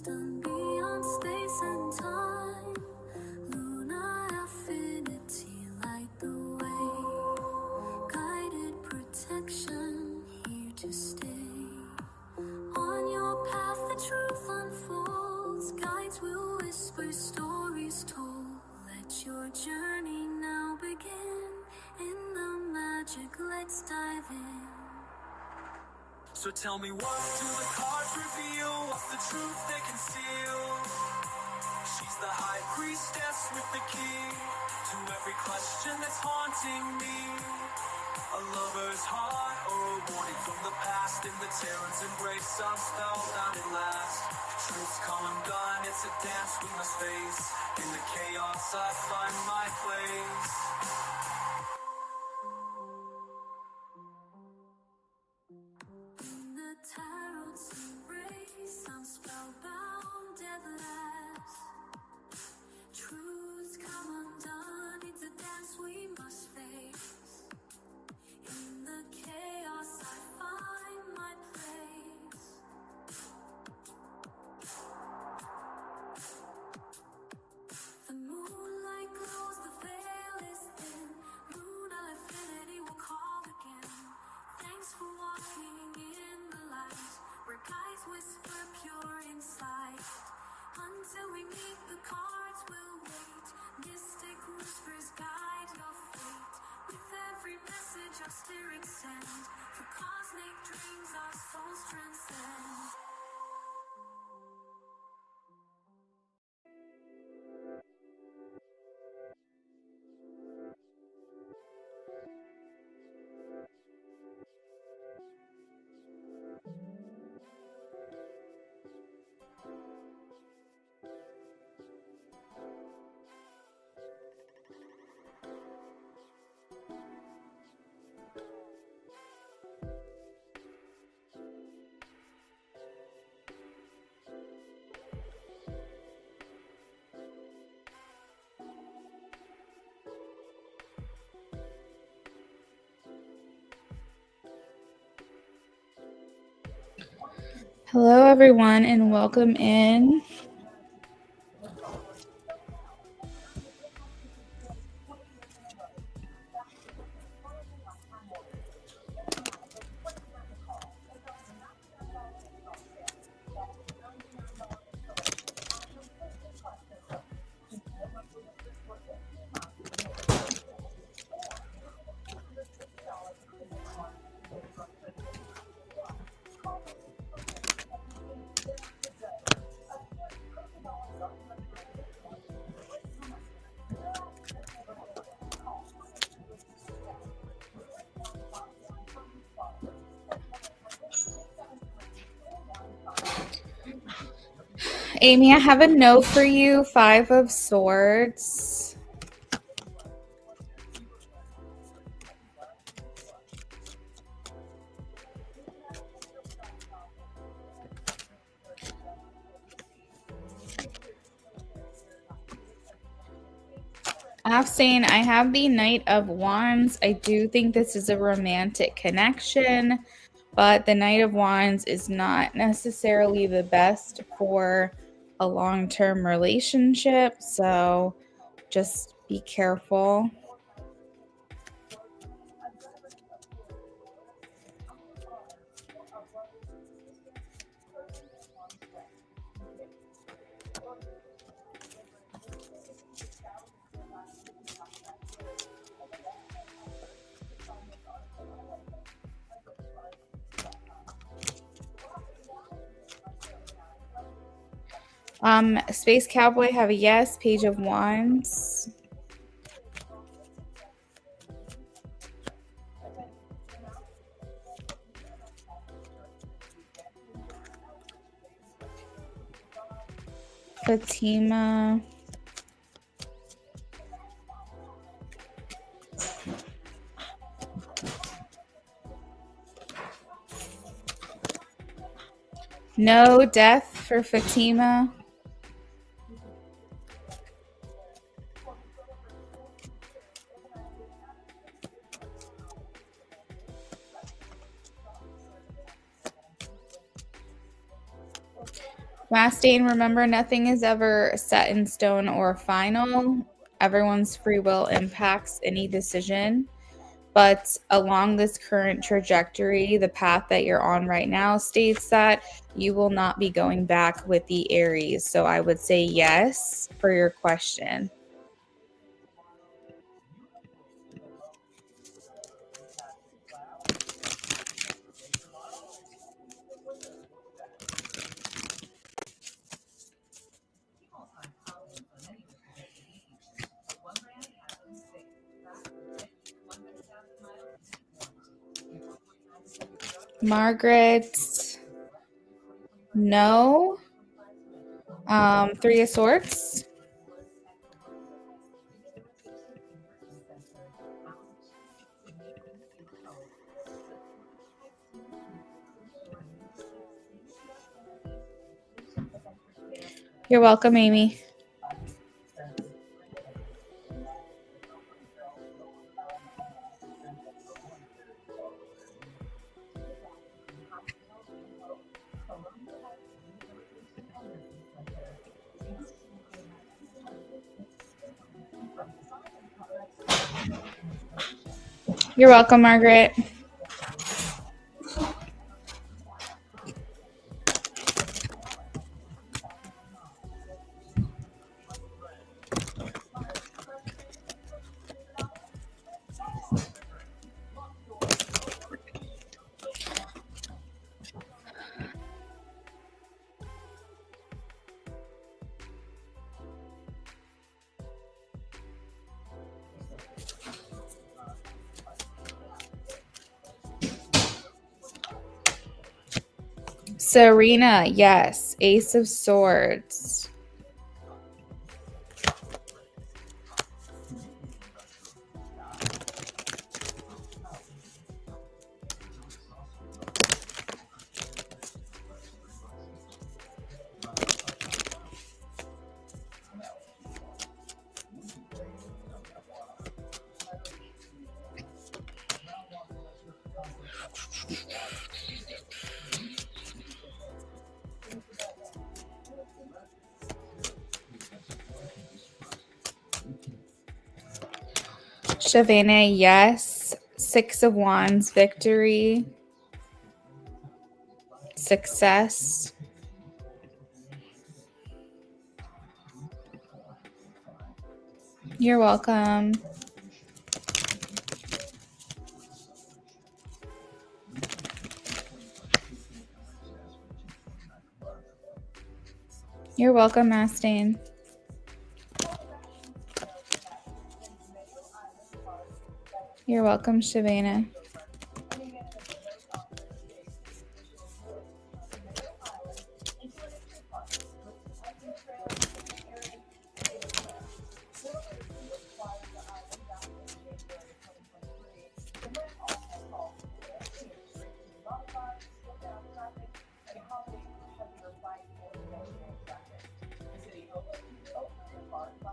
wisdom beyond space and time. Lunar affinity, light the way. Guided protection, here to stay. On your path the truth unfolds. Guides will whisper, stories told. Let your journey now begin. In the magic, let's dive in. So tell me, what do the cards reveal? What's the truth they conceal? She's the high priestess with the key to every question that's haunting me. A lover's heart or a warning from the past. In the terror's embrace, I'm spellbound at last. Truth's come undone, it's a dance we must face. In the chaos, I find my place. In the tarot's embrace, I'm spellbound at last. Truth's come undone, it's a dance we must face. In the chaos, I find my place. The moonlight glows, the veil is thin. Lunar affinity will call again. Thanks for walking in the light, where guides whisper pure insight. Until we meet, the cards will wait. Mystic whispers guide your fate. With every message our spirits send, for cosmic dreams our souls transcend. Hello, everyone, and welcome in. Amy, I have a note for you, 5 of Swords. Afsane, I have the Knight of Wands. I do think this is a romantic connection, but the Knight of Wands is not necessarily the best for a long-term relationship, so just be careful. Space Cowboy have a yes. Page of Wands. Fatima. No death for Fatima. Mastane, remember, nothing is ever set in stone or final. Everyone's free will impacts any decision. But along this current trajectory, the path that you're on right now states that you will not be going back with the Aries. So I would say yes for your question. Margaret, no. Three of Swords. You're welcome, Amy. You're welcome, Margaret. Serena, yes. Ace of Swords. Shavana, yes. Six of Wands, victory. Success. You're welcome. You're welcome, Mastane. You're welcome, Shavana.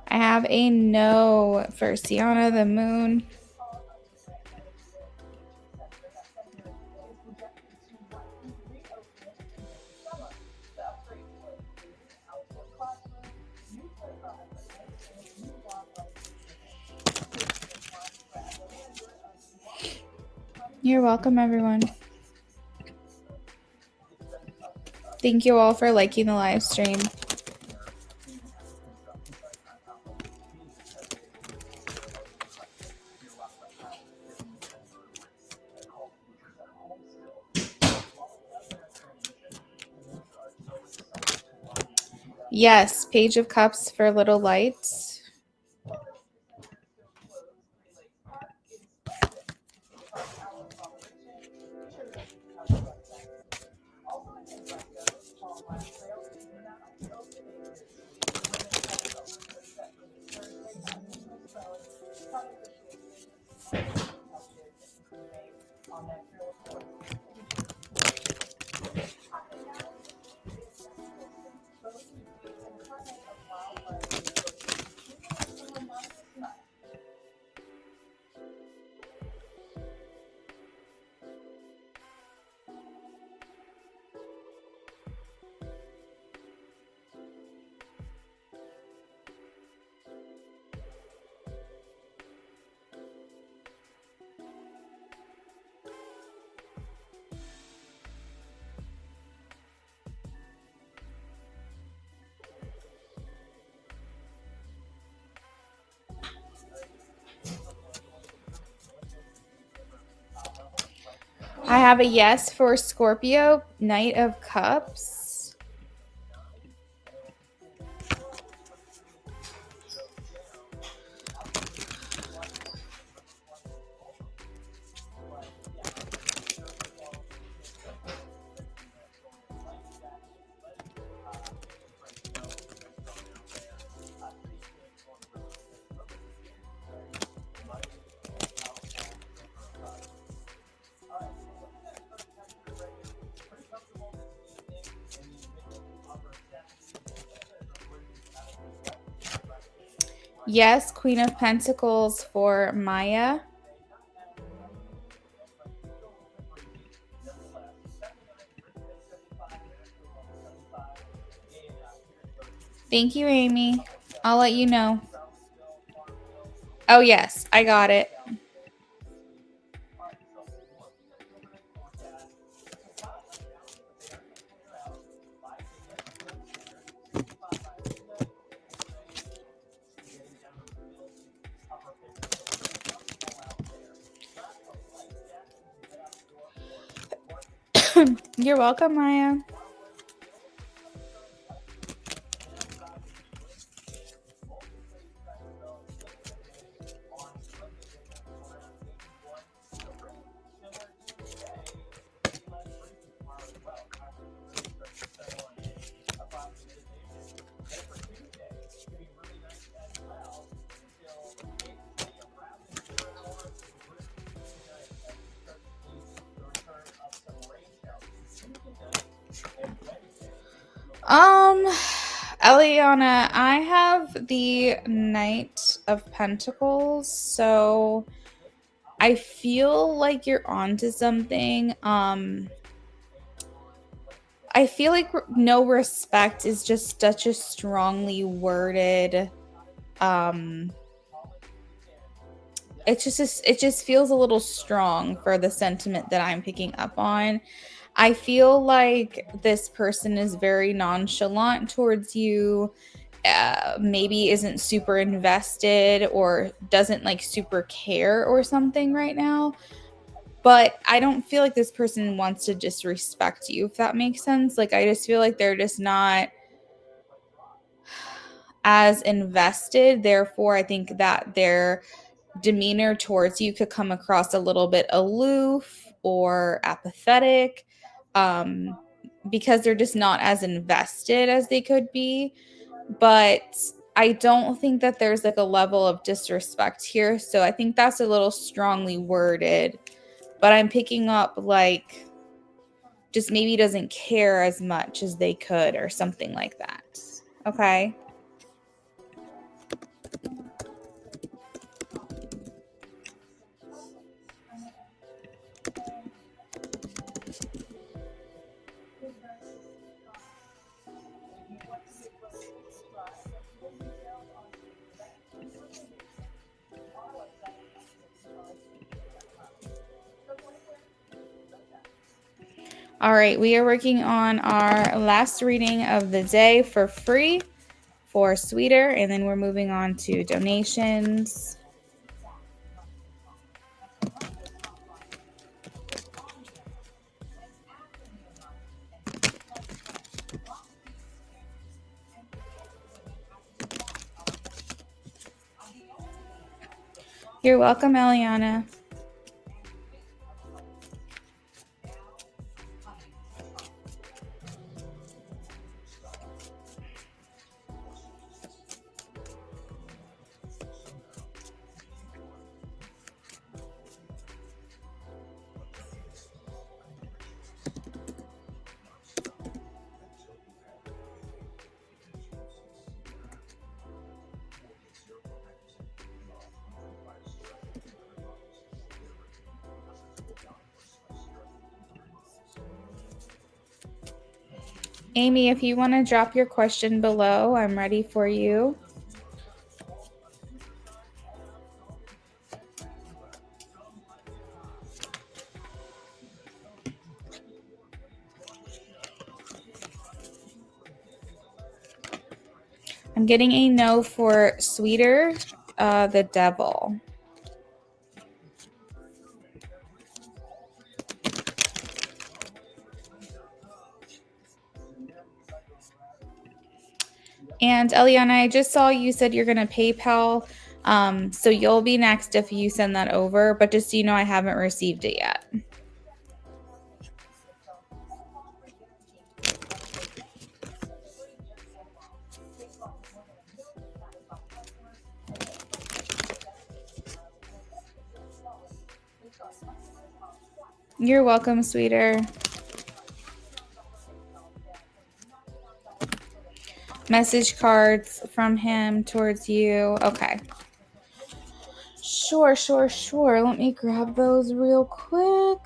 I have a no for Sienna the Moon. You're welcome, everyone. Thank you all for liking the live stream. Yes, Page of Cups for Little Lights. I have a yes for Scorpio, Knight of Cups. Yes, Queen of Pentacles for Maya. Thank you, Amy. I'll let you know. Oh, yes, I got it. You're welcome, Maya. Eliana, I have the Knight of Pentacles, so I feel like you're onto something. I feel like no respect is just such a strongly worded it just feels a little strong for the sentiment that I'm picking up on. I feel like this person is very nonchalant towards you, maybe isn't super invested or doesn't like super care or something right now. But I don't feel like this person wants to disrespect you, if that makes sense. Like, I just feel like they're just not as invested. Therefore, I think that their demeanor towards you could come across a little bit aloof or apathetic, because they're just not as invested as they could be. But I don't think that there's like a level of disrespect here. So I think that's a little strongly worded. But I'm picking up like just maybe doesn't care as much as they could or something like that. Okay. All right, we are working on our last reading of the day for free for Sweeter, and then we're moving on to donations. You're welcome, Eliana. Amy, if you want to drop your question below, I'm ready for you. I'm getting a no for Sweeter, the Devil. And Eliana, I just saw you said you're going to PayPal. So you'll be next if you send that over, but just so you know, I haven't received it yet. You're welcome, sweeter. Message cards from him towards you. Okay. Sure. Let me grab those real quick.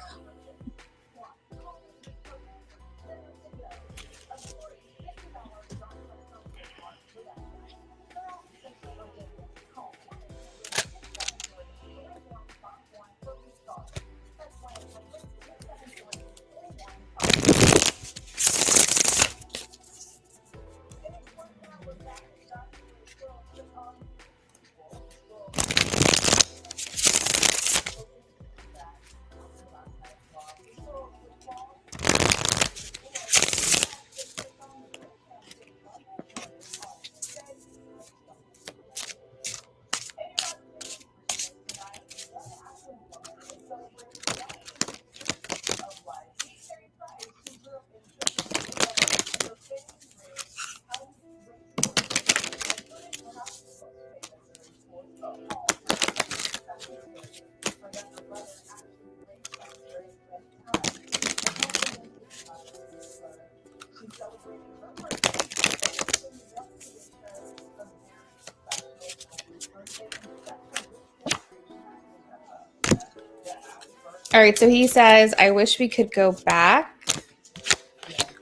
All right, so he says, I wish we could go back.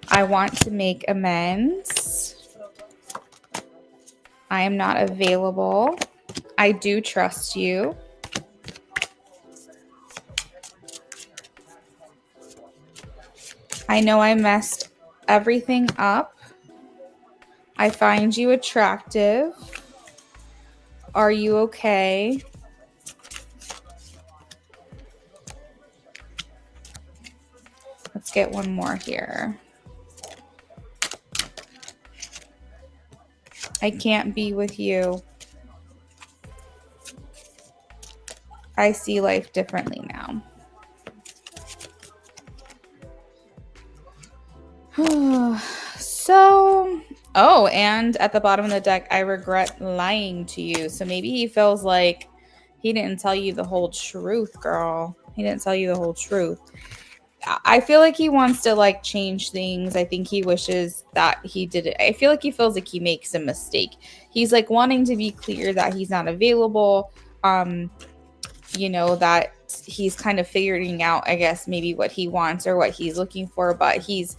I want to make amends. I am not available. I do trust you. I know I messed everything up. I find you attractive. Are you okay? Let's get one more here. I can't be with you. I see life differently now. And at the bottom of the deck, I regret lying to you. So maybe he feels like he didn't tell you the whole truth, girl. He didn't tell you the whole truth. I feel like he wants to like change things. I think he wishes that he did it. I feel like he feels like he makes a mistake. He's like wanting to be clear that he's not available. That he's kind of figuring out, I guess, maybe what he wants or what he's looking for, but he's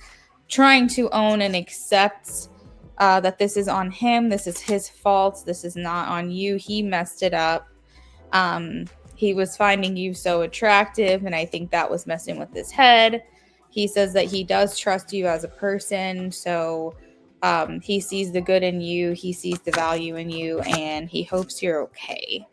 trying to own and accept that this is on him. This is his fault. This is not on you. He messed it up. He was finding you so attractive, and I think that was messing with his head. He says that he does trust you as a person, so he sees the good in you. He sees the value in you, and he hopes you're okay.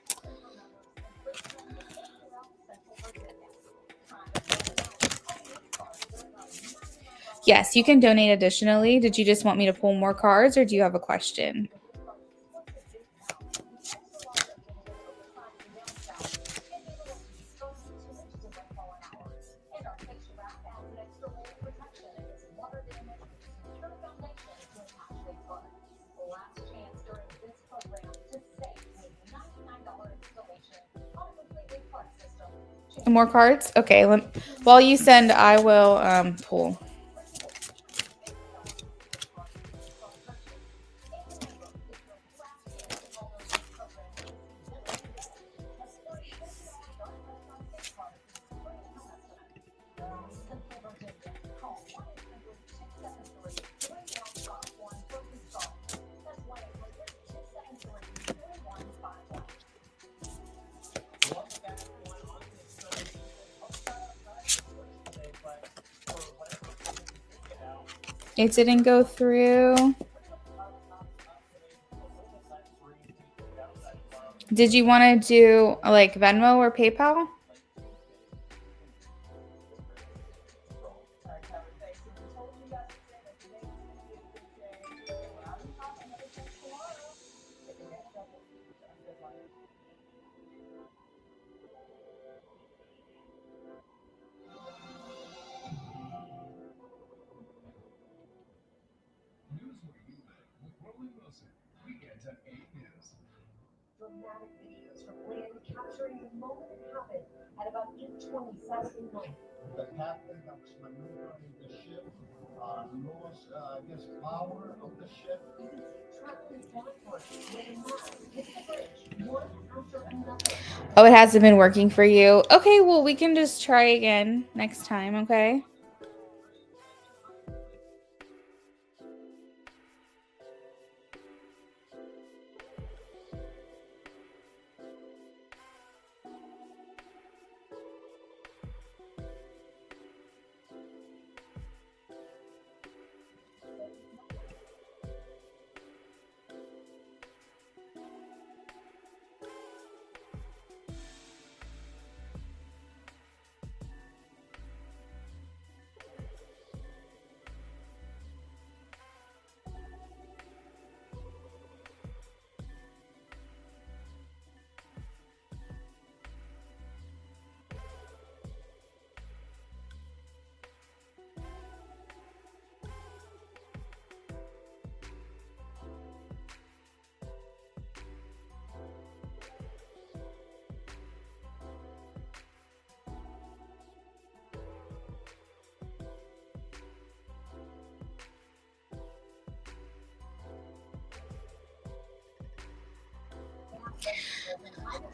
Yes, you can donate additionally. Did you just want me to pull more cards, or do you have a question? More cards? Okay. While you send, I will pull. It didn't go through. Did you want to do like Venmo or PayPal? Oh, it hasn't been working for you. Okay, well, we can just try again next time, okay?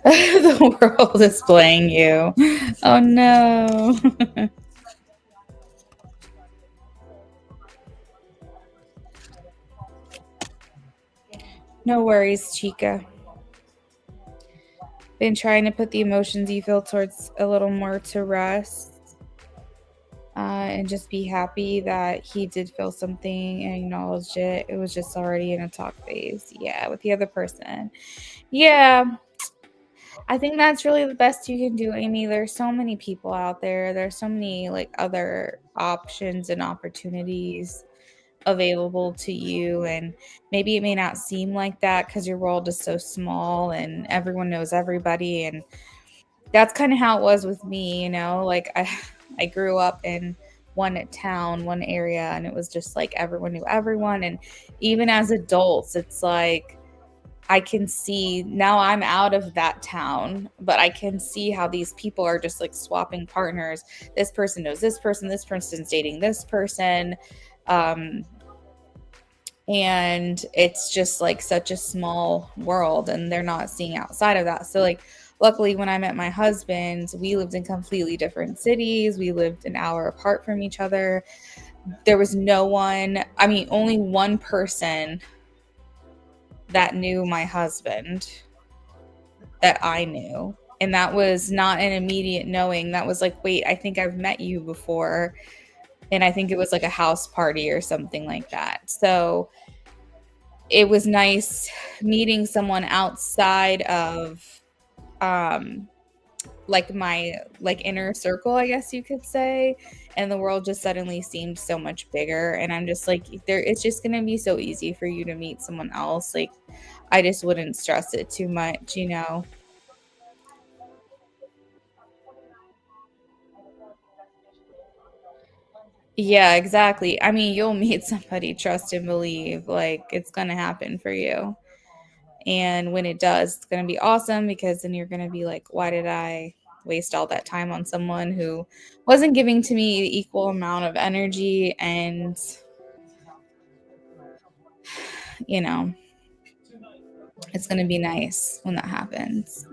The world is playing you. Oh no. No worries, Chica. Been trying to put the emotions you feel towards a little more to rest. And just be happy that he did feel something and acknowledged it. It was just already in a talk phase. Yeah, with the other person. Yeah, I think that's really the best you can do, Amy. There's so many people out there. There's so many like other options and opportunities available to you, and maybe it may not seem like that because your world is so small and everyone knows everybody, and that's kind of how it was with me, like I grew up in one town, one area, and it was just like everyone knew everyone. And even as adults, it's like I can see now I'm out of that town, but I can see how these people are just like swapping partners. This person knows this person's dating this person. Um, and it's just like such a small world, and they're not seeing outside of that. So, like, luckily, when I met my husband, we lived in completely different cities. We lived an hour apart from each other. There was no one, I mean, only one person that knew my husband that I knew. And that was not an immediate knowing. That was like, wait, I think I've met you before. And I think it was like a house party or something like that. So it was nice meeting someone outside of um like my like inner circle, I guess you could say. And the world just suddenly seemed so much bigger, and I'm just like, there, it's just going to be so easy for you to meet someone else. Like, I just wouldn't stress it too much. Yeah, exactly. I mean, you'll meet somebody, trust and believe, like it's going to happen for you. And when it does, it's going to be awesome, because then you're going to be like, why did I waste all that time on someone who wasn't giving to me the equal amount of energy? And, you know, it's going to be nice when that happens.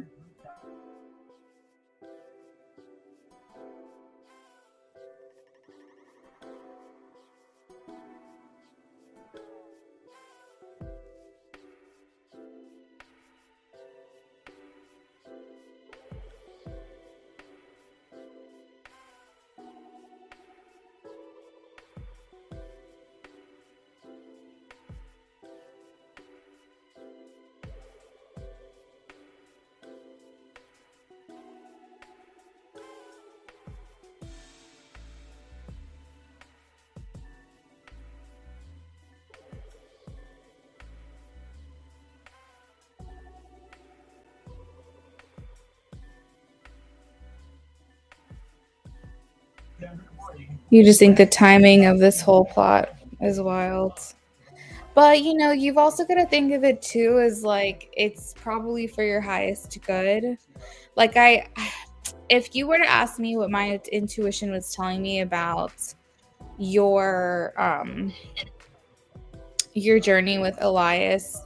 You just think the timing of this whole plot is wild. But, you've also got to think of it too as like it's probably for your highest good. Like, if you were to ask me what my intuition was telling me about your your journey with Elias,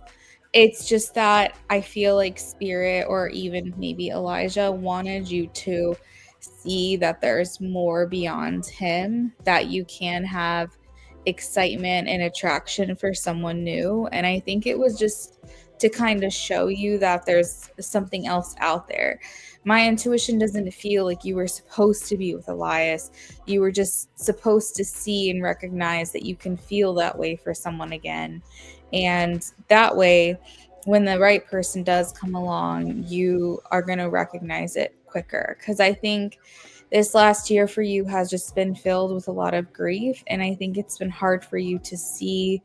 it's just that I feel like Spirit or even maybe Elijah wanted you to see that there's more beyond him, that you can have excitement and attraction for someone new. And I think it was just to kind of show you that there's something else out there. My intuition doesn't feel like you were supposed to be with Elias. You were just supposed to see and recognize that you can feel that way for someone again. And that way, when the right person does come along, you are going to recognize it quicker. Because I think this last year for you has just been filled with a lot of grief. And I think it's been hard for you to see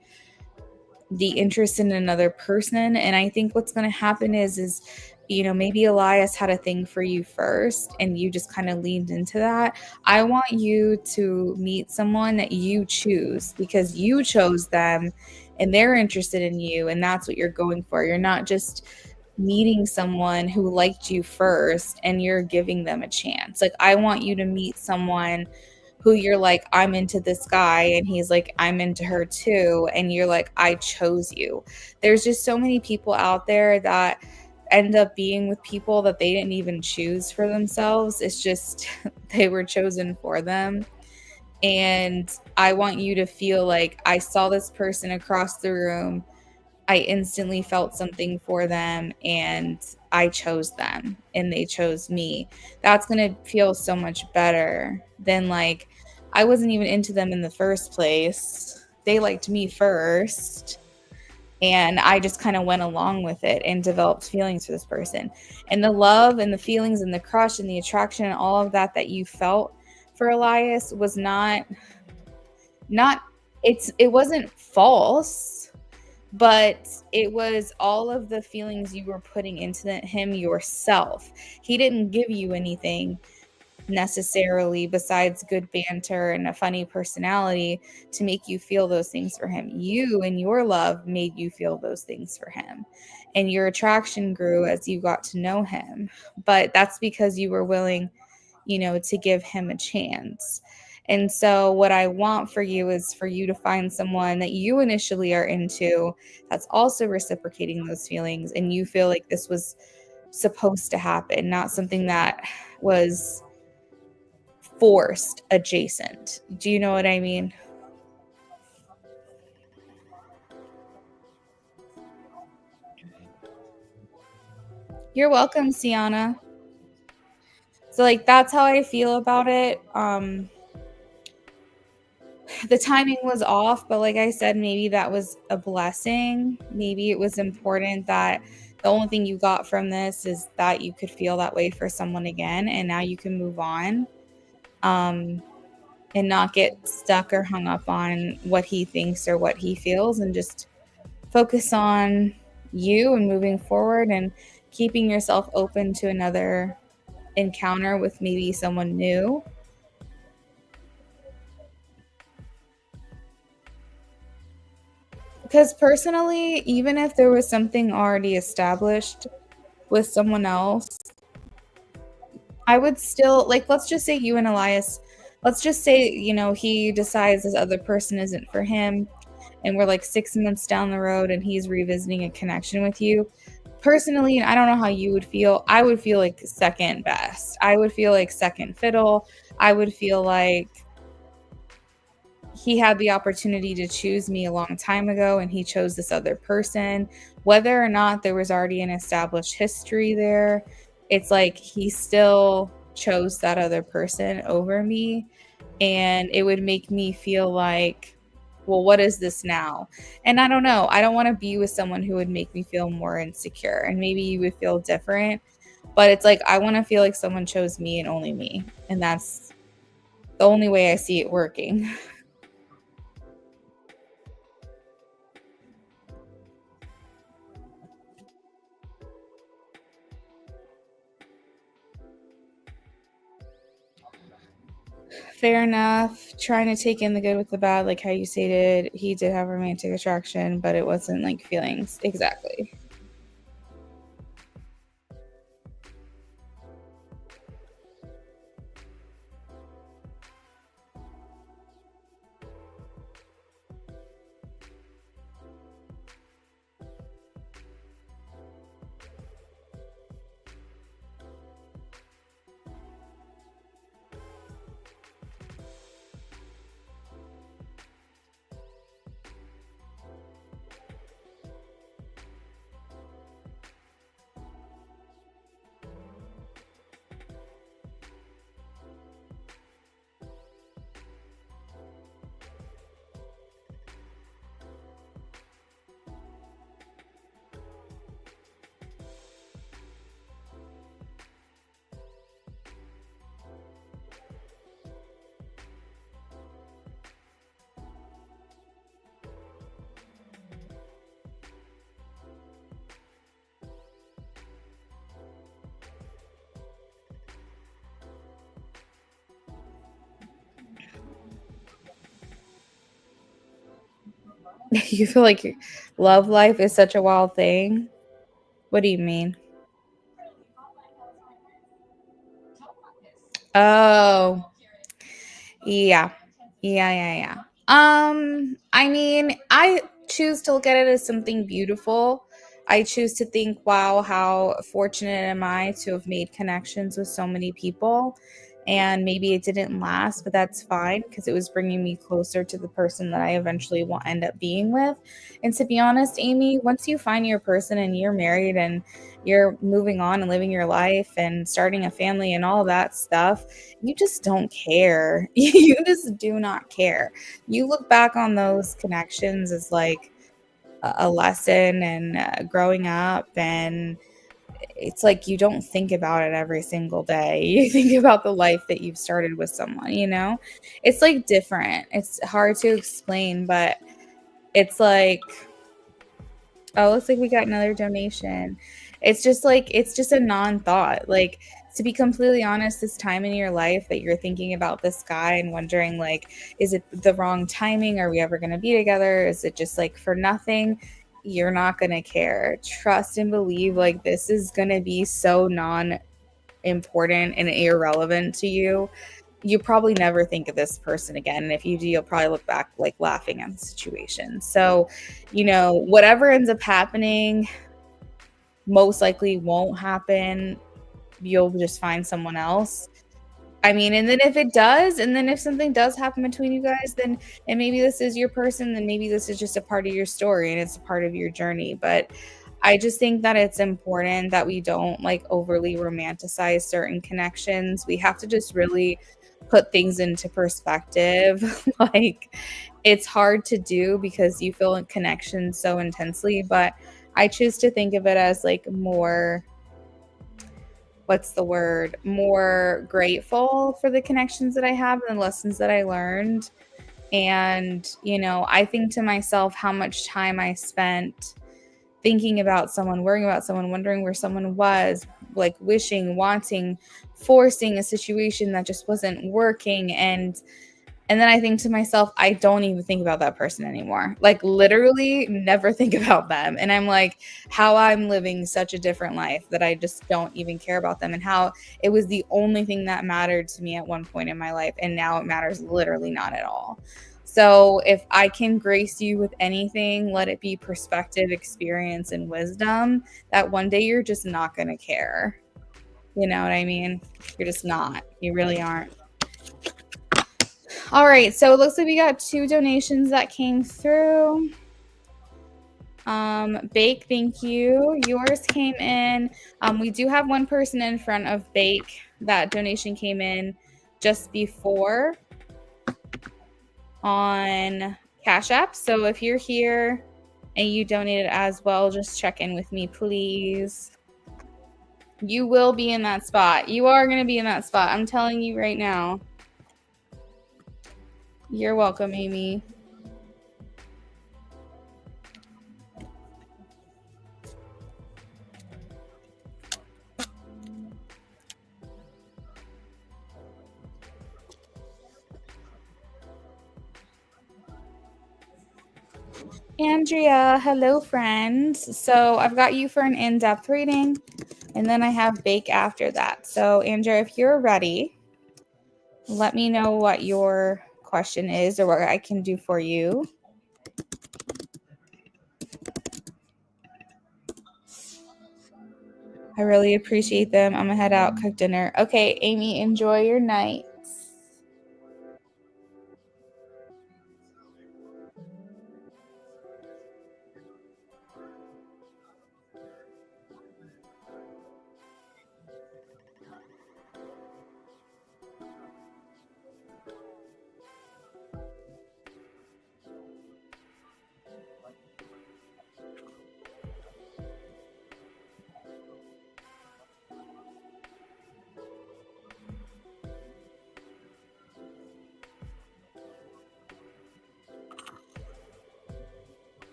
the interest in another person. And I think what's going to happen is maybe Elias had a thing for you first and you just kind of leaned into that. I want you to meet someone that you choose because you chose them and they're interested in you, and that's what you're going for. You're not just meeting someone who liked you first and you're giving them a chance. Like, I want you to meet someone who you're like, I'm into this guy, and he's like, I'm into her too, and you're like, I chose you. There's just so many people out there that end up being with people that they didn't even choose for themselves. It's just they were chosen for them. And I want you to feel like I saw this person across the room, I instantly felt something for them, and I chose them and they chose me. That's going to feel so much better than like I wasn't even into them in the first place. They liked me first, and I just kind of went along with it and developed feelings for this person. And the love and the feelings and the crush and the attraction and all of that you felt for Elias was not it wasn't false, but it was all of the feelings you were putting into him yourself. He didn't give you anything necessarily besides good banter and a funny personality to make you feel those things for him. You and your love made you feel those things for him. And your attraction grew as you got to know him. But that's because you were willing, to give him a chance. And so, what I want for you is for you to find someone that you initially are into that's also reciprocating those feelings, and you feel like this was supposed to happen, not something that was forced adjacent. Do you know what I mean? You're welcome, Sienna. So, like, that's how I feel about it. The timing was off, but like I said, maybe that was a blessing. Maybe it was important that the only thing you got from this is that you could feel that way for someone again, and now you can move on, um, and not get stuck or hung up on what he thinks or what he feels, and just focus on you and moving forward and keeping yourself open to another encounter with maybe someone new. Because personally, even if there was something already established with someone else, I would still like, let's just say you and Elias, let's just say, he decides this other person isn't for him, and we're like 6 months down the road and he's revisiting a connection with you. Personally, I don't know how you would feel. I would feel like second best. I would feel like second fiddle. I would feel like he had the opportunity to choose me a long time ago and he chose this other person. Whether or not there was already an established history there, it's like he still chose that other person over me. And it would make me feel like, well, what is this now? And I don't know. I don't want to be with someone who would make me feel more insecure. And maybe you would feel different. But it's like, I want to feel like someone chose me and only me. And that's the only way I see it working. Fair enough. Trying to take in the good with the bad, like how you stated, he did have romantic attraction, but it wasn't like feelings. Exactly. You feel like your love life is such a wild thing? What do you mean? Oh, yeah. Yeah. I mean, I choose to look at it as something beautiful. I choose to think, wow, how fortunate am I to have made connections with so many people. And maybe it didn't last, but that's fine because it was bringing me closer to the person that I eventually will end up being with. And to be honest, Amy, once you find your person and you're married and you're moving on and living your life and starting a family and all that stuff, you just don't care. You just do not care. You look back on those connections as like a lesson and growing up, and it's like you don't think about it every single day. You think about the life that you've started with someone, you know? It's like different. It's hard to explain, but it's like, oh, looks like we got another donation. It's just like it's just a non-thought. Like, to be completely honest, this time in your life that you're thinking about this guy and wondering like, is it the wrong timing? Are we ever going to be together? Is it just like for nothing? You're not going to care. Trust and believe like this is going to be so non-important and irrelevant to you. You probably never think of this person again. And if you do, you'll probably look back like laughing at the situation. So, whatever ends up happening most likely won't happen. You'll just find someone else. I mean, and then if it does, and then if something does happen between you guys, then and maybe this is your person, then maybe this is just a part of your story and it's a part of your journey. But I just think that it's important that we don't like overly romanticize certain connections. We have to just really put things into perspective. Like, it's hard to do because you feel a connection so intensely, but I choose to think of it as like more, what's the word, more grateful for the connections that I have and the lessons that I learned. And, I think to myself how much time I spent thinking about someone, worrying about someone, wondering where someone was, like wishing, wanting, forcing a situation that just wasn't working. And then I think to myself, I don't even think about that person anymore. Like, literally never think about them. And I'm like, how I'm living such a different life that I just don't even care about them, and how it was the only thing that mattered to me at one point in my life. And now it matters literally not at all. So if I can grace you with anything, let it be perspective, experience, and wisdom, that one day you're just not going to care. You know what I mean? You're just not. You really aren't. All right, so it looks like we got 2 donations that came through. Bake, thank you. Yours came in. We do have one person in front of Bake. That donation came in just before on Cash App. So if you're here and you donated as well, just check in with me, please. You will be in that spot. You are going to be in that spot. I'm telling you right now. You're welcome, Amy. Andrea, hello, friends. So I've got you for an in-depth reading, and then I have Bake after that. So, Andrea, if you're ready, let me know what your question is or what I can do for you. I really appreciate them. I'm gonna head out, cook dinner. Okay, Amy, enjoy your night.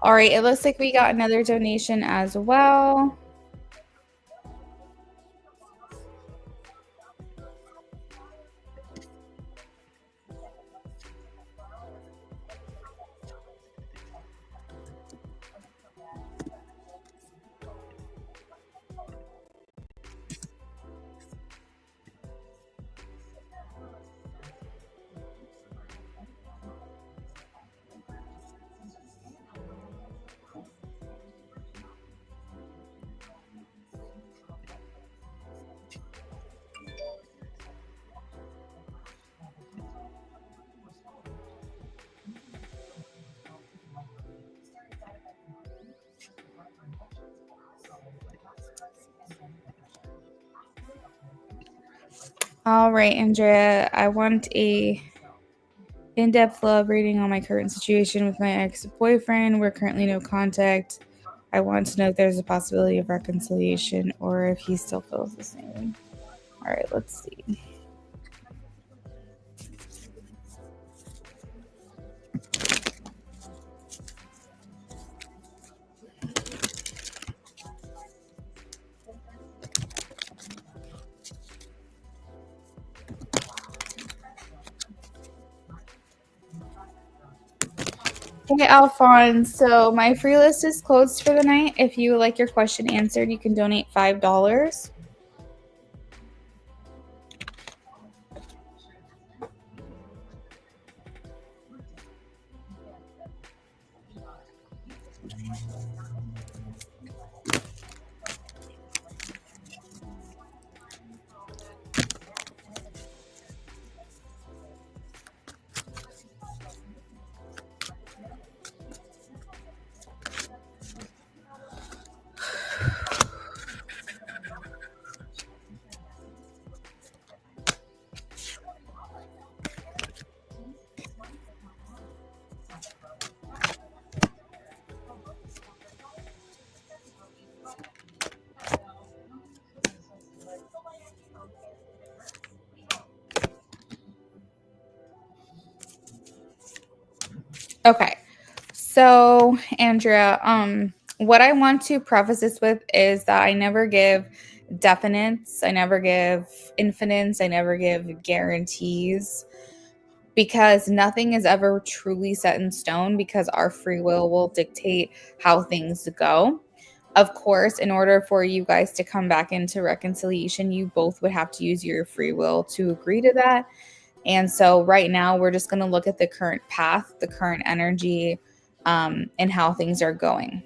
All right, it looks like we got another donation as well. All right, Andrea, I want a in-depth love reading on my current situation with my ex-boyfriend. We're currently no contact. I want to know if there's a possibility of reconciliation or if he still feels the same. All right, let's see. Hey, Alphonse. So my free list is closed for the night. If you would like your question answered, you can donate $5. Okay. So, Andrea, what I want to preface this with is that I never give definites, I never give infinites, I never give guarantees because nothing is ever truly set in stone because our free will dictate how things go. Of course, in order for you guys to come back into reconciliation, you both would have to use your free will to agree to that. And so right now, we're just going to look at the current path, the current energy, and how things are going.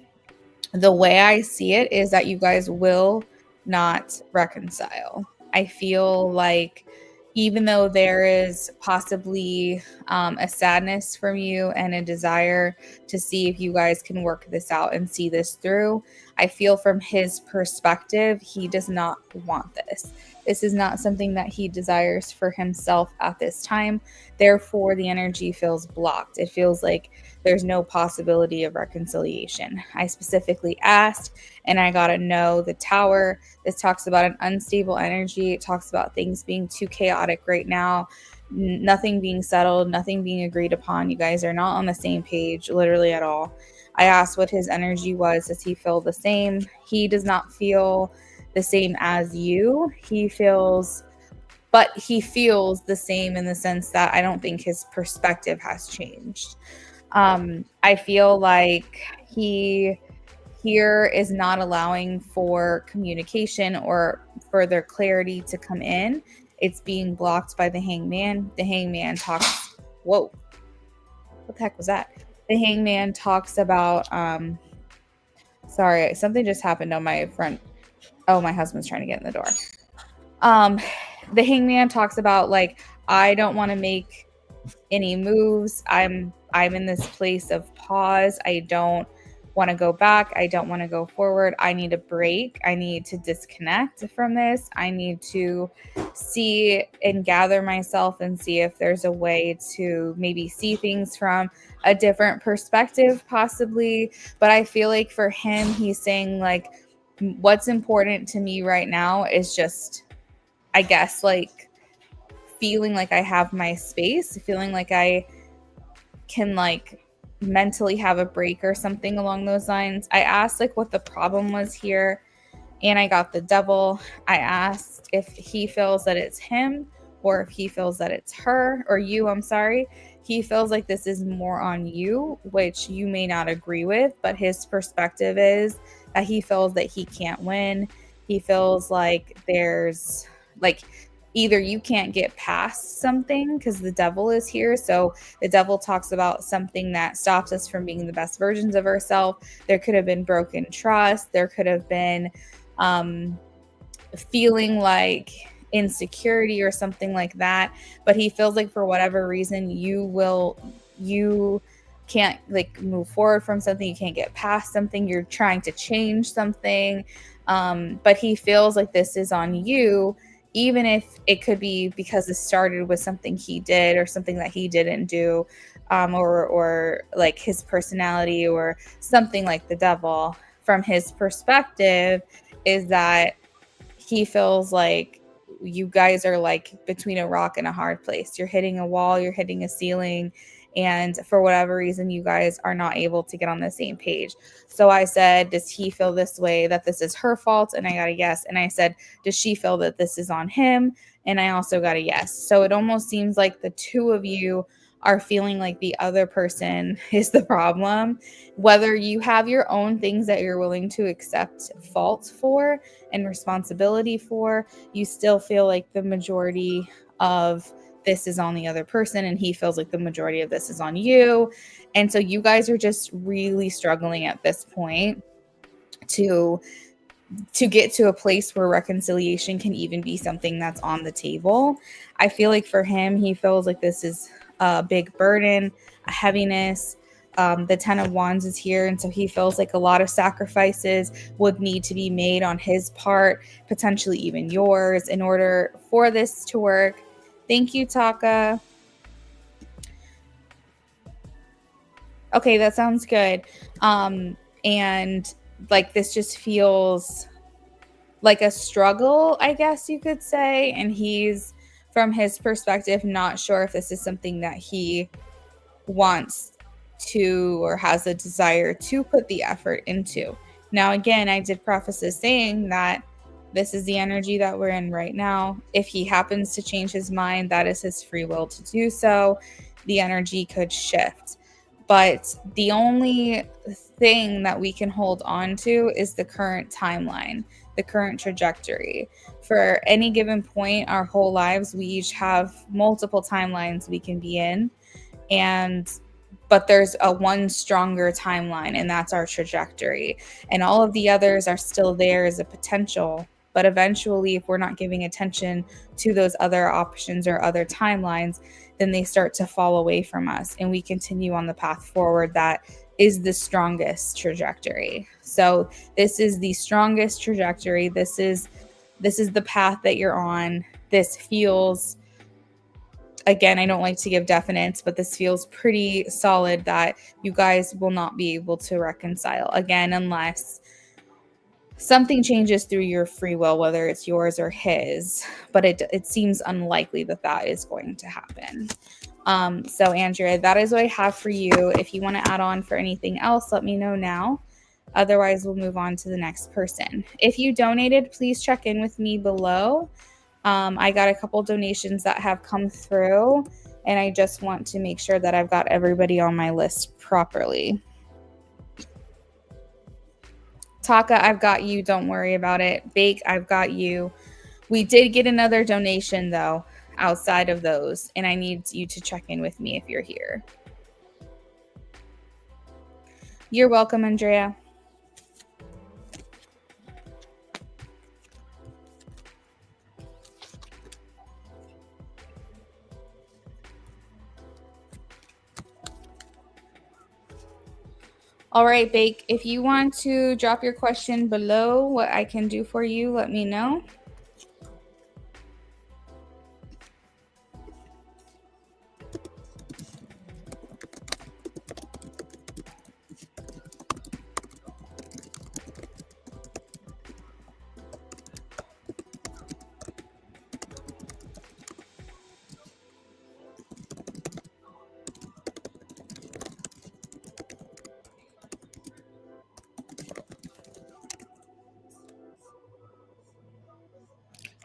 The way I see it is that you guys will not reconcile. I feel like even though there is possibly a sadness from you and a desire to see if you guys can work this out and see this through, I feel from his perspective, he does not want this. This is not something that he desires for himself at this time. Therefore, the energy feels blocked. It feels like there's no possibility of reconciliation. I specifically asked and I got to know the Tower. This talks about an unstable energy. It talks about things being too chaotic right now, nothing being settled, nothing being agreed upon. You guys are not on the same page, literally at all. I asked what his energy was. Does he feel the same? He does not feel the same as you. He feels the same in the sense that I don't think his perspective has changed. I feel like he here is not allowing for communication or further clarity to come in. It's being blocked by the Hangman. The Hangman talks. Whoa, what the heck was that? The Hangman talks about. Sorry, something just happened on my front. Oh, my husband's trying to get in the door. The Hangman talks about like, I don't want to make any moves. I'm in this place of pause. I don't want to go back. I don't want to go forward. I need a break. I need to disconnect from this. I need to see and gather myself and see if there's a way to maybe see things from a different perspective, possibly. But I feel like for him, he's saying like, what's important to me right now is just, I guess, like feeling like I have my space, feeling like I can like mentally have a break or something along those lines. I asked like what the problem was here and I got the Devil. I asked if he feels that it's him or if he feels that it's her or you, I'm sorry. He feels like this is more on you, which you may not agree with, but his perspective is that he feels that he can't win. He feels like there's like either you can't get past something because the Devil is here. So the Devil talks about something that stops us from being the best versions of ourselves. There could have been broken trust. There could have been feeling like insecurity or something like that. But he feels like for whatever reason, you can't like move forward from something. You can't get past something. You're trying to change something. But he feels like this is on you, even if it could be because it started with something he did or something that he didn't do, or like his personality or something like the Devil. From his perspective is that he feels like you guys are like between a rock and a hard place. You're hitting a wall, you're hitting a ceiling, and for whatever reason, you guys are not able to get on the same page. So I said, does he feel this way, that this is her fault? And I got a yes. And I said, does she feel that this is on him? And I also got a yes. So it almost seems like the two of you are feeling like the other person is the problem. Whether you have your own things that you're willing to accept fault for and responsibility for, you still feel like the majority of this is on the other person, and he feels like the majority of this is on you. And so you guys are just really struggling at this point to get to a place where reconciliation can even be something that's on the table. I feel like for him, he feels like this is a big burden, a heaviness. The 10 of Wands is here, and so he feels like a lot of sacrifices would need to be made on his part, potentially even yours, in order for this to work. Thank you, Taka. Okay, that sounds good. And like this just feels like a struggle, I guess you could say. And he's, from his perspective, not sure if this is something that he wants to or has a desire to put the effort into. Now, again, I did preface this saying that this is the energy that we're in right now. If he happens to change his mind, that is his free will to do so. The energy could shift. But the only thing that we can hold on to is the current timeline, the current trajectory. For any given point, our whole lives, we each have multiple timelines we can be in. But there's a one stronger timeline, and that's our trajectory. And all of the others are still there as a potential. But eventually, if we're not giving attention to those other options or other timelines, then they start to fall away from us, and we continue on the path forward that is the strongest trajectory. So this is the strongest trajectory. This is this is the path that you're on. This feels, again, I don't like to give definites, but this feels pretty solid that you guys will not be able to reconcile again unless something changes through your free will, whether it's yours or his. But it seems unlikely that that is going to happen. So Andrea, that is what I have for you. If you want to add on for anything else, let me know now. Otherwise, we'll move on to the next person. If you donated, please check in with me below. I got a couple donations that have come through, and I just want to make sure that I've got everybody on my list properly. Taka, I've got you. Don't worry about it. Bake, I've got you. We did get another donation, though, outside of those, and I need you to check in with me if you're here. You're welcome, Andrea. All right, Bake, if you want to drop your question below, what I can do for you, let me know.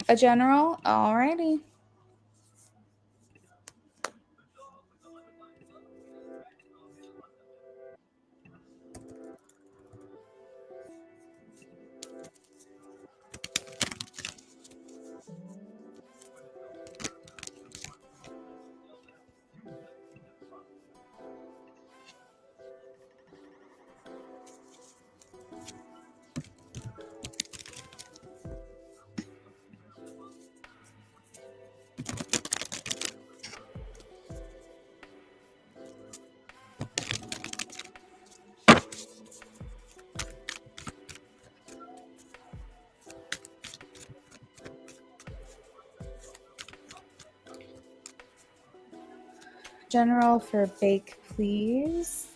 A general? Alrighty. General for Bake, please.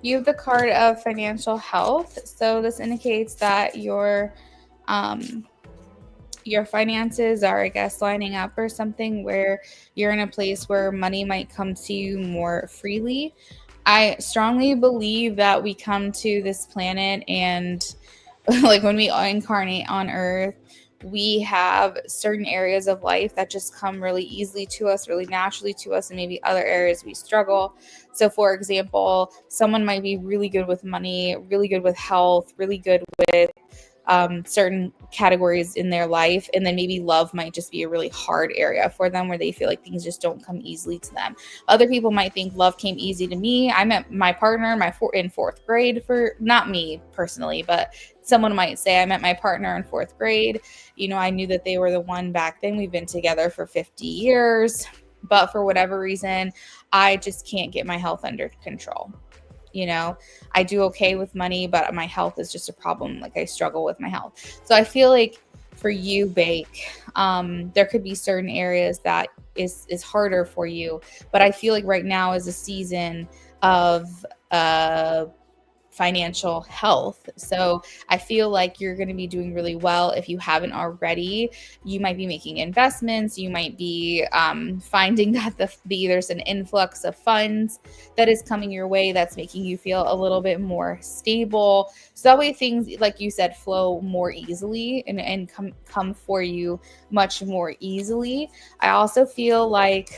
You have the card of financial health. So this indicates that your finances are, I guess, lining up or something where you're in a place where money might come to you more freely. I strongly believe that we come to this planet and like when we incarnate on Earth, we have certain areas of life that just come really easily to us, really naturally to us, and maybe other areas we struggle. So, for example, someone might be really good with money, really good with health, really good with certain categories in their life, and then maybe love might just be a really hard area for them where they feel like things just don't come easily to them. Other people might think love came easy to me. I met my partner in fourth grade, for not me personally, but someone might say I met my partner in fourth grade. I knew that they were the one back then. We've been together for 50 years, but for whatever reason, I just can't get my health under control. I do okay with money, but my health is just a problem. Like I struggle with my health. So I feel like for you, Bake, there could be certain areas that is harder for you, but I feel like right now is a season of financial health. So I feel like you're going to be doing really well. If you haven't already, you might be making investments. You might be finding that there's an influx of funds that is coming your way that's making you feel a little bit more stable. So that way things, like you said, flow more easily and come for you much more easily. I also feel like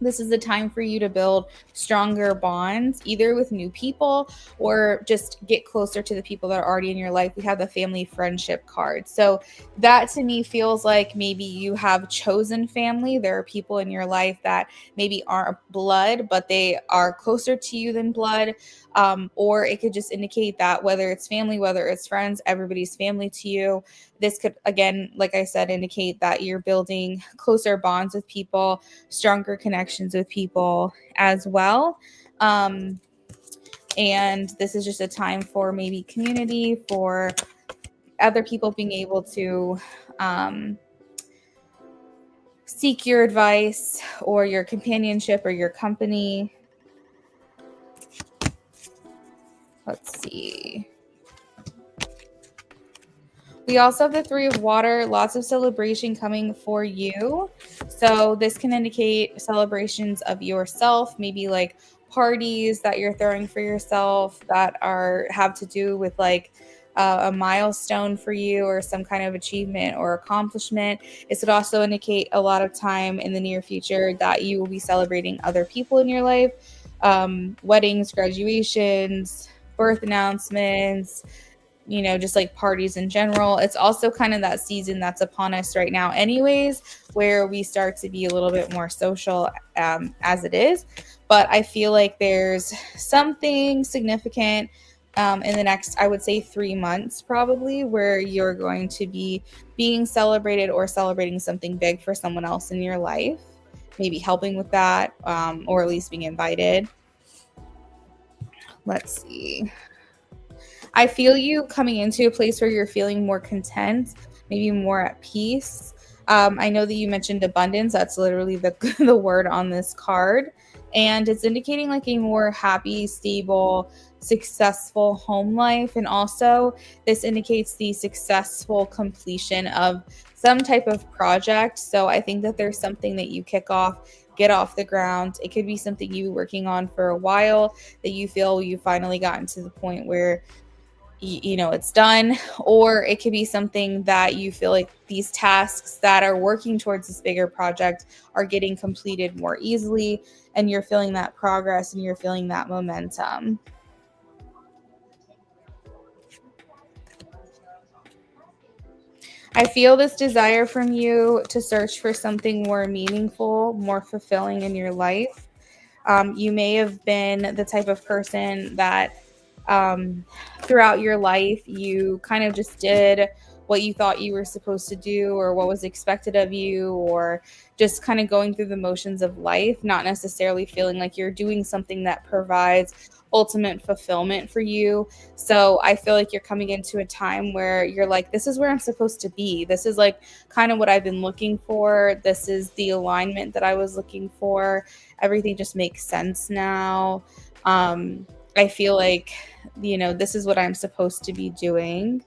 this is the time for you to build stronger bonds, either with new people or just get closer to the people that are already in your life. We have the family friendship card. So that to me feels like maybe you have chosen family. There are people in your life that maybe aren't blood, but they are closer to you than blood. Or it could just indicate that whether it's family, whether it's friends, everybody's family to you. This could, again, like I said, indicate that you're building closer bonds with people, stronger connections with people as well. And this is just a time for maybe community, for other people being able to seek your advice or your companionship or your company. Let's see. We also have the Three of Water, lots of celebration coming for you. So this can indicate celebrations of yourself, maybe like parties that you're throwing for yourself that have to do with like a milestone for you or some kind of achievement or accomplishment. This would also indicate a lot of time in the near future that you will be celebrating other people in your life, weddings, graduations, birth announcements, just like parties in general. It's also kind of that season that's upon us right now anyways, where we start to be a little bit more social as it is. But I feel like there's something significant in the next, I would say 3 months probably, where you're going to be being celebrated or celebrating something big for someone else in your life, maybe helping with that, or at least being invited. Let's see. I feel you coming into a place where you're feeling more content, maybe more at peace. I know that you mentioned abundance. That's literally the, the word on this card. And it's indicating like a more happy, stable, successful home life. And also, this indicates the successful completion of some type of project. So I think that there's something that you kick off, get off the ground. It could be something you've been working on for a while that you feel you finally gotten to the point where it's done, or it could be something that you feel like these tasks that are working towards this bigger project are getting completed more easily, and you're feeling that progress and you're feeling that momentum. I feel this desire from you to search for something more meaningful, more fulfilling in your life. You may have been the type of person that throughout your life you kind of just did what you thought you were supposed to do or what was expected of you, or just kind of going through the motions of life, not necessarily feeling like you're doing something that provides ultimate fulfillment for you. So I feel like you're coming into a time where you're like, this is where I'm supposed to be. This is like kind of what I've been looking for. This is the alignment that I was looking for. Everything just makes sense now. I feel like, this is what I'm supposed to be doing.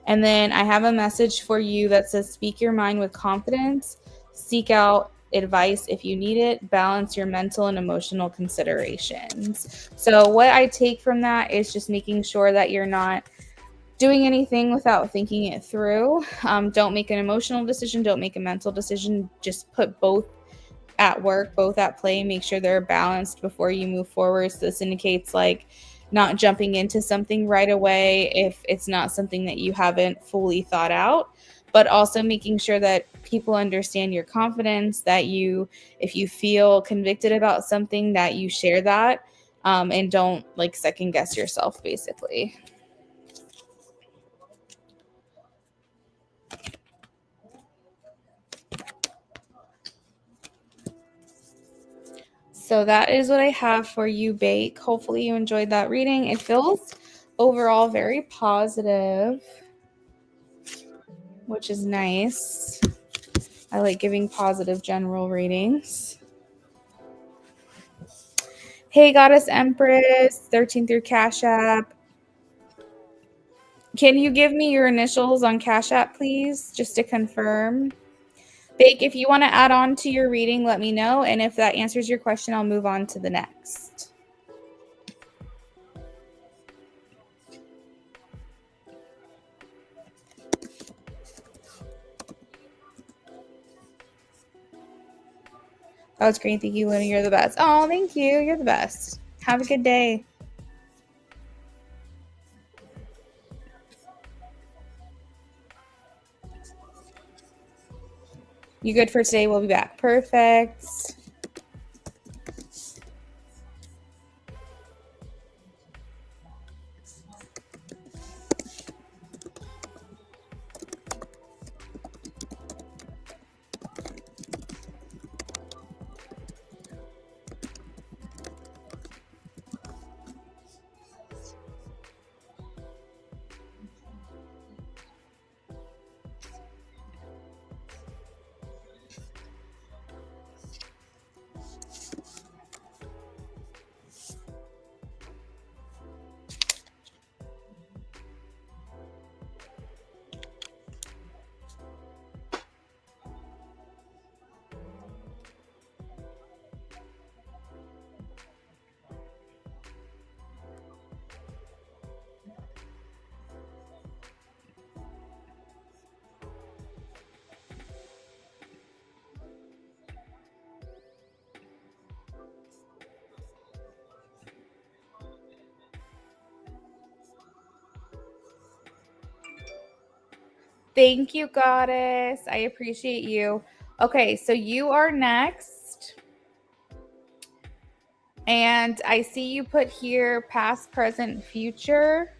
And then I have a message for you that says, speak your mind with confidence, seek out advice if you need it, balance your mental and emotional considerations. So what I take from that is just making sure that you're not doing anything without thinking it through. Don't make an emotional decision. Don't make a mental decision. Just put both at work, both at play, make sure they're balanced before you move forward. So this indicates like not jumping into something right away if it's not something that you haven't fully thought out, but also making sure that people understand your confidence, that if you feel convicted about something, that you share that, and don't like second guess yourself, basically. So that is what I have for you, Bake. Hopefully you enjoyed that reading. It feels overall very positive, which is nice. I like giving positive general readings. Hey, Goddess Empress, 13 through Cash App. Can you give me your initials on Cash App, please, just to confirm? Bake, if you want to add on to your reading, let me know. And if that answers your question, I'll move on to the next. That was great. Thank you, Luna. You're the best. Oh, thank you. You're the best. Have a good day. You good for today? We'll be back. Perfect. Thank you, Goddess. I appreciate you. Okay, so you are next. And I see you put here past, present, future.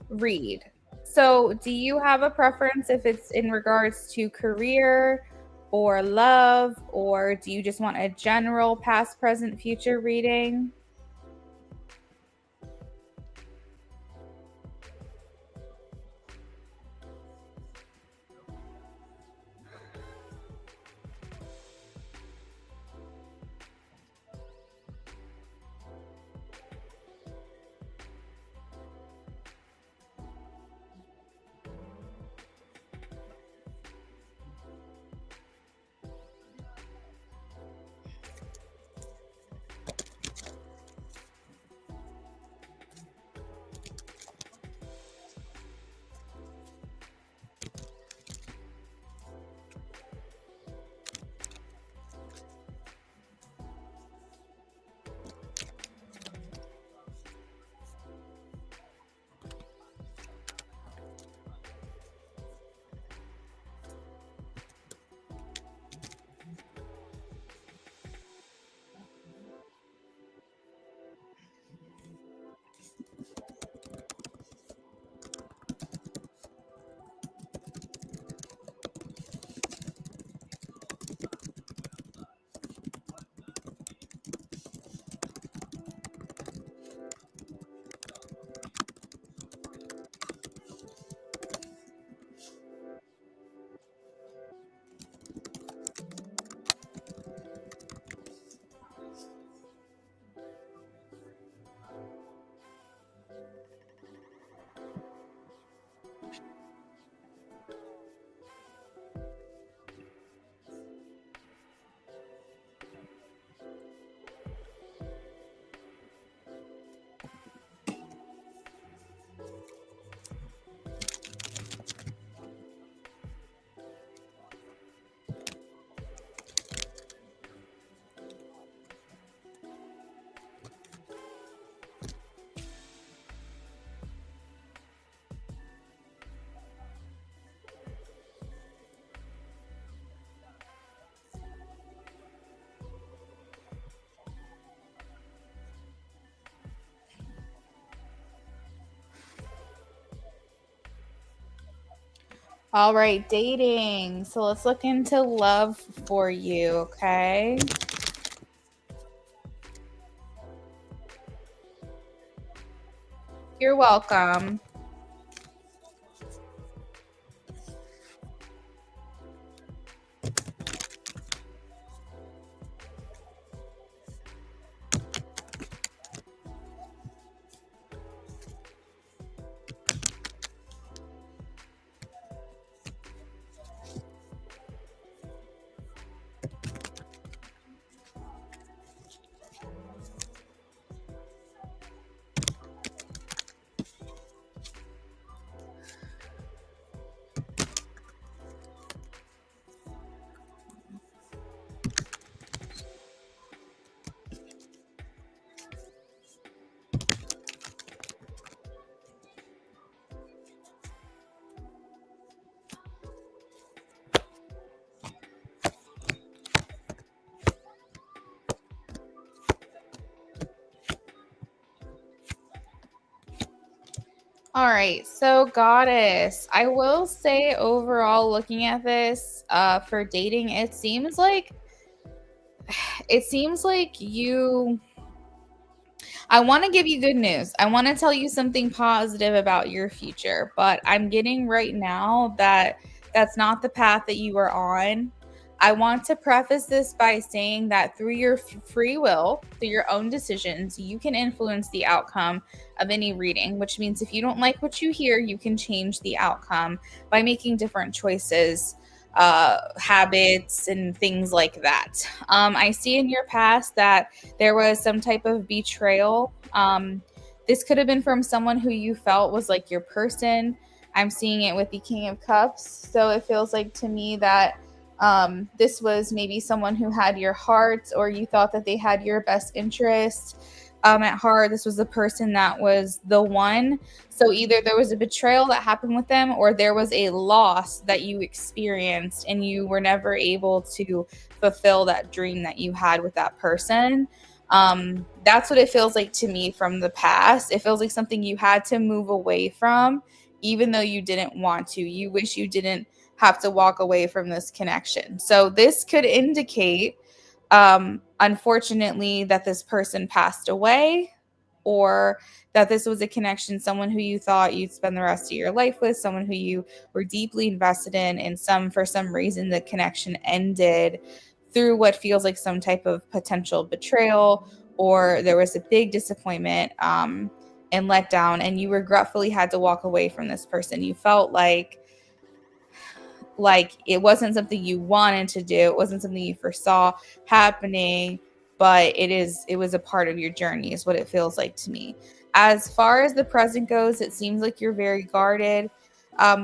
Read. So, do you have a preference if it's in regards to career or love, or do you just want a general past, present, future reading? All right, dating. So let's look into love for you, okay? You're welcome. All right, so goddess, I will say overall, looking at this for dating, it seems like you I want to give you good news. I want to tell you something positive about your future, but I'm getting right now that that's not the path that you are on. I want to preface this by saying that through your free will, through your own decisions, you can influence the outcome of any reading, which means if you don't like what you hear, you can change the outcome by making different choices, habits, and things like that. I see in your past that there was some type of betrayal. This could have been from someone who you felt was like your person. I'm seeing it with the King of Cups. So it feels like to me that this was maybe someone who had your heart, or you thought that they had your best interest at heart. This was the person that was the one. So either there was a betrayal that happened with them, or there was a loss that you experienced and you were never able to fulfill that dream that you had with that person. That's what it feels like to me from the past. It feels like something you had to move away from, even though you didn't want to. You wish you didn't have to walk away from this connection. So this could indicate, unfortunately, that this person passed away, or that this was a connection, someone who you thought you'd spend the rest of your life with, someone who you were deeply invested in, and for some reason the connection ended through what feels like some type of potential betrayal, or there was a big disappointment and letdown, and you regretfully had to walk away from this person. You felt like it wasn't something you wanted to do, it wasn't something you foresaw happening, but it was a part of your journey, is what it feels like to me. As far as the present goes, it seems like you're very guarded.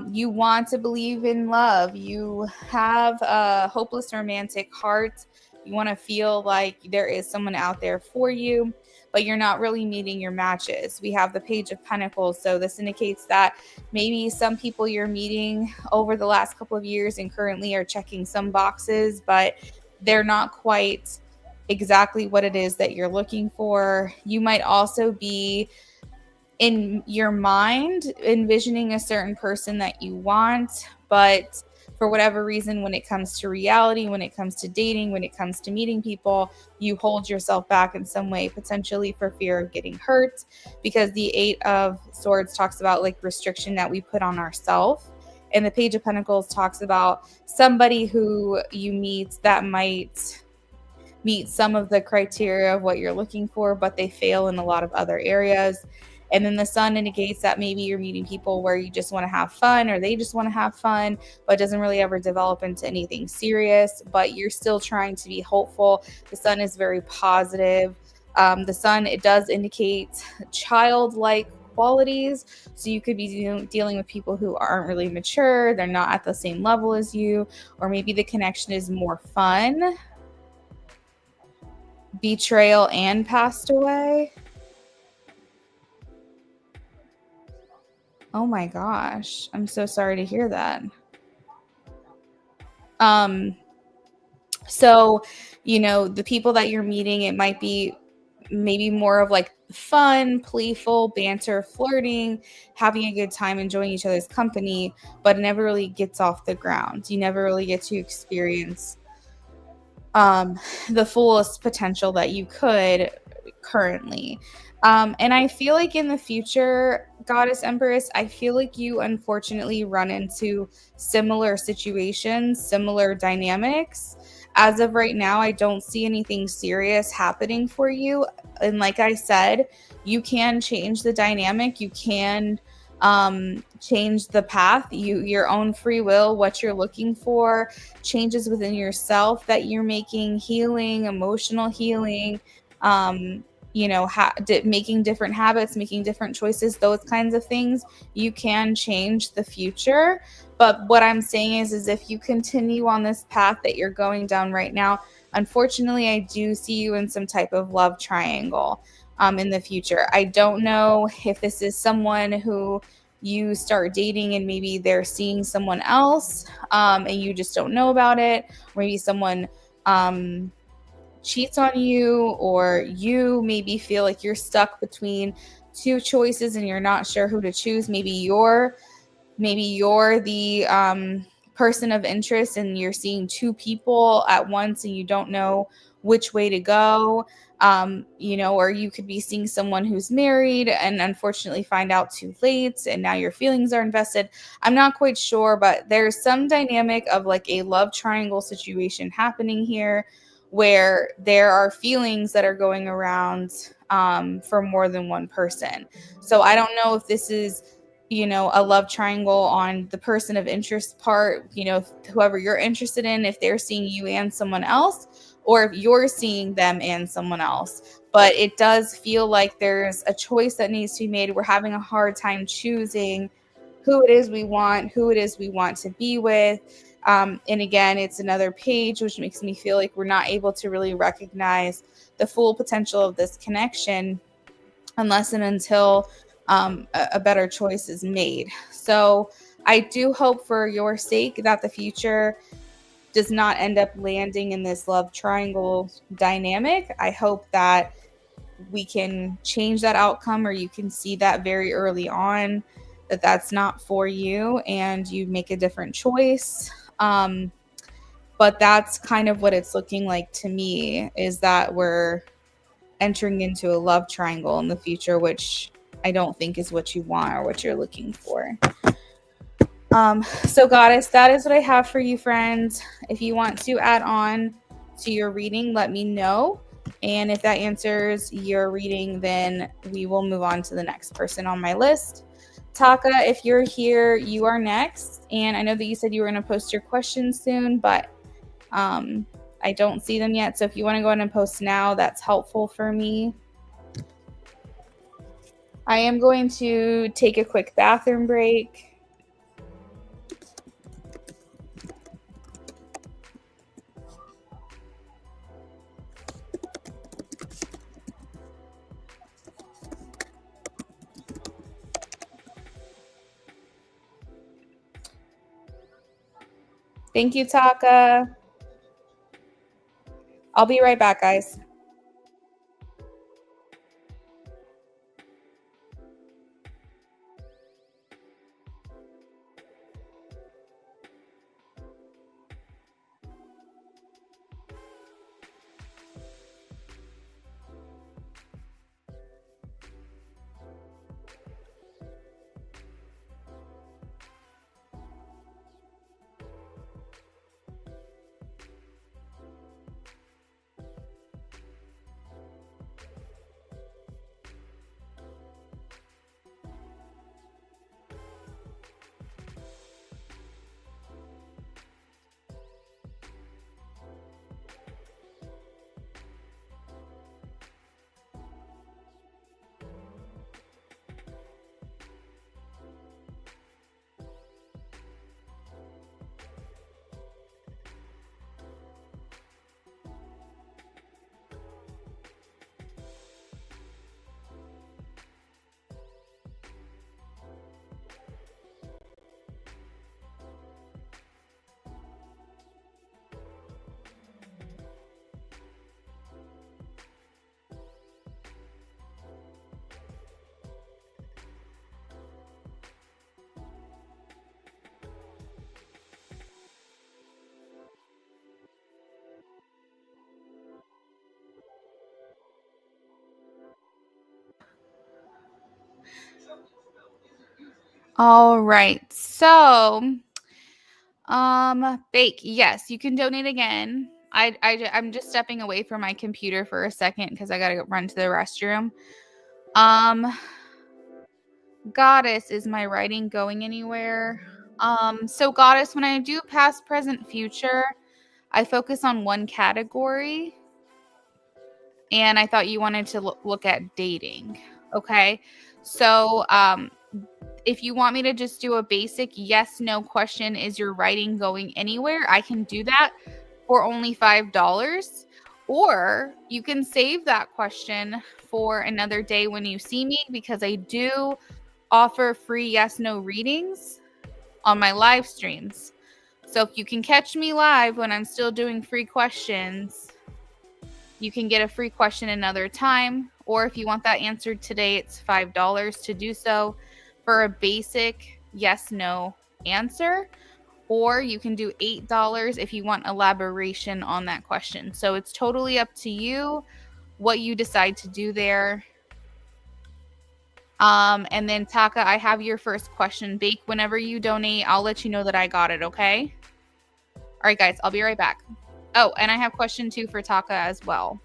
You want to believe in love. You have a hopeless romantic heart. You want to feel like there is someone out there for you, but you're not really meeting your matches. We have the Page of Pentacles, so this indicates that maybe some people you're meeting over the last couple of years and currently are checking some boxes, but they're not quite exactly what it is that you're looking for. You might also be in your mind envisioning a certain person that you want, but for whatever reason, when it comes to reality, when it comes to dating, when it comes to meeting people, you hold yourself back in some way, potentially for fear of getting hurt, because the Eight of Swords talks about like restriction that we put on ourselves, and the Page of Pentacles talks about somebody who you meet that might meet some of the criteria of what you're looking for, but they fail in a lot of other areas. And then the Sun indicates that maybe you're meeting people where you just want to have fun, or they just want to have fun, but doesn't really ever develop into anything serious, but you're still trying to be hopeful. The Sun is very positive. The Sun, it does indicate childlike qualities. So you could be dealing with people who aren't really mature, they're not at the same level as you, or maybe the connection is more fun. Betrayal and passed away. Oh my gosh. I'm so sorry to hear that. Um so, the people that you're meeting, it might be maybe more of like fun, playful, banter, flirting, having a good time, enjoying each other's company, but it never really gets off the ground. You never really get to experience the fullest potential that you could currently. And I feel like in the future, Goddess Empress, I feel like you unfortunately run into similar situations, similar dynamics. As of right now, I don't see anything serious happening for you. And like I said, you can change the dynamic. You can change the path, your own free will, what you're looking for, changes within yourself that you're making, healing, emotional healing, making different habits, making different choices, those kinds of things. You can change the future. But what I'm saying is if you continue on this path that you're going down right now, unfortunately, I do see you in some type of love triangle in the future. I don't know if this is someone who you start dating and maybe they're seeing someone else and you just don't know about it. Or maybe someone cheats on you, or you maybe feel like you're stuck between two choices and you're not sure who to choose. Maybe you're the person of interest and you're seeing two people at once and you don't know which way to go. Or you could be seeing someone who's married and unfortunately find out too late and now your feelings are invested. I'm not quite sure, but there's some dynamic of like a love triangle situation happening here where there are feelings that are going around for more than one person. So I don't know if this is a love triangle on the person of interest part, whoever you're interested in, if they're seeing you and someone else, or if you're seeing them and someone else. But it does feel like there's a choice that needs to be made. We're having a hard time choosing who it is we want to be with. And again, it's another page, which makes me feel like we're not able to really recognize the full potential of this connection unless and until a better choice is made. So I do hope for your sake that the future does not end up landing in this love triangle dynamic. I hope that we can change that outcome, or you can see that very early on that that's not for you and you make a different choice. But that's kind of what it's looking like to me, is that we're entering into a love triangle in the future, which I don't think is what you want or what you're looking for. So Goddess, that is what I have for you, friends. If you want to add on to your reading, let me know. And if that answers your reading, then we will move on to the next person on my list. Taka, if you're here, you are next. And I know that you said you were going to post your questions soon, but I don't see them yet. So if you want to go ahead and post now, that's helpful for me. I am going to take a quick bathroom break. Thank you, Taka. I'll be right back, guys. All right. So, Bake, yes, you can donate again. I'm just stepping away from my computer for a second because I gotta run to the restroom. Goddess, is my writing going anywhere? So Goddess, when I do past, present, future, I focus on one category, and I thought you wanted to look at dating. Okay, so if you want me to just do a basic yes no question, is your writing going anywhere, I can do that for only $5. Or you can save that question for another day when you see me, because I do offer free yes no readings on my live streams. So if you can catch me live when I'm still doing free questions, you can get a free question another time, or if you want that answered today, it's $5 to do so for a basic yes, no answer. Or you can do $8 if you want elaboration on that question. So it's totally up to you what you decide to do there. And then Taka, I have your first question. Bake, whenever you donate, I'll let you know that I got it, okay? All right, guys, I'll be right back. Oh, and I have question 2 for Taka as well.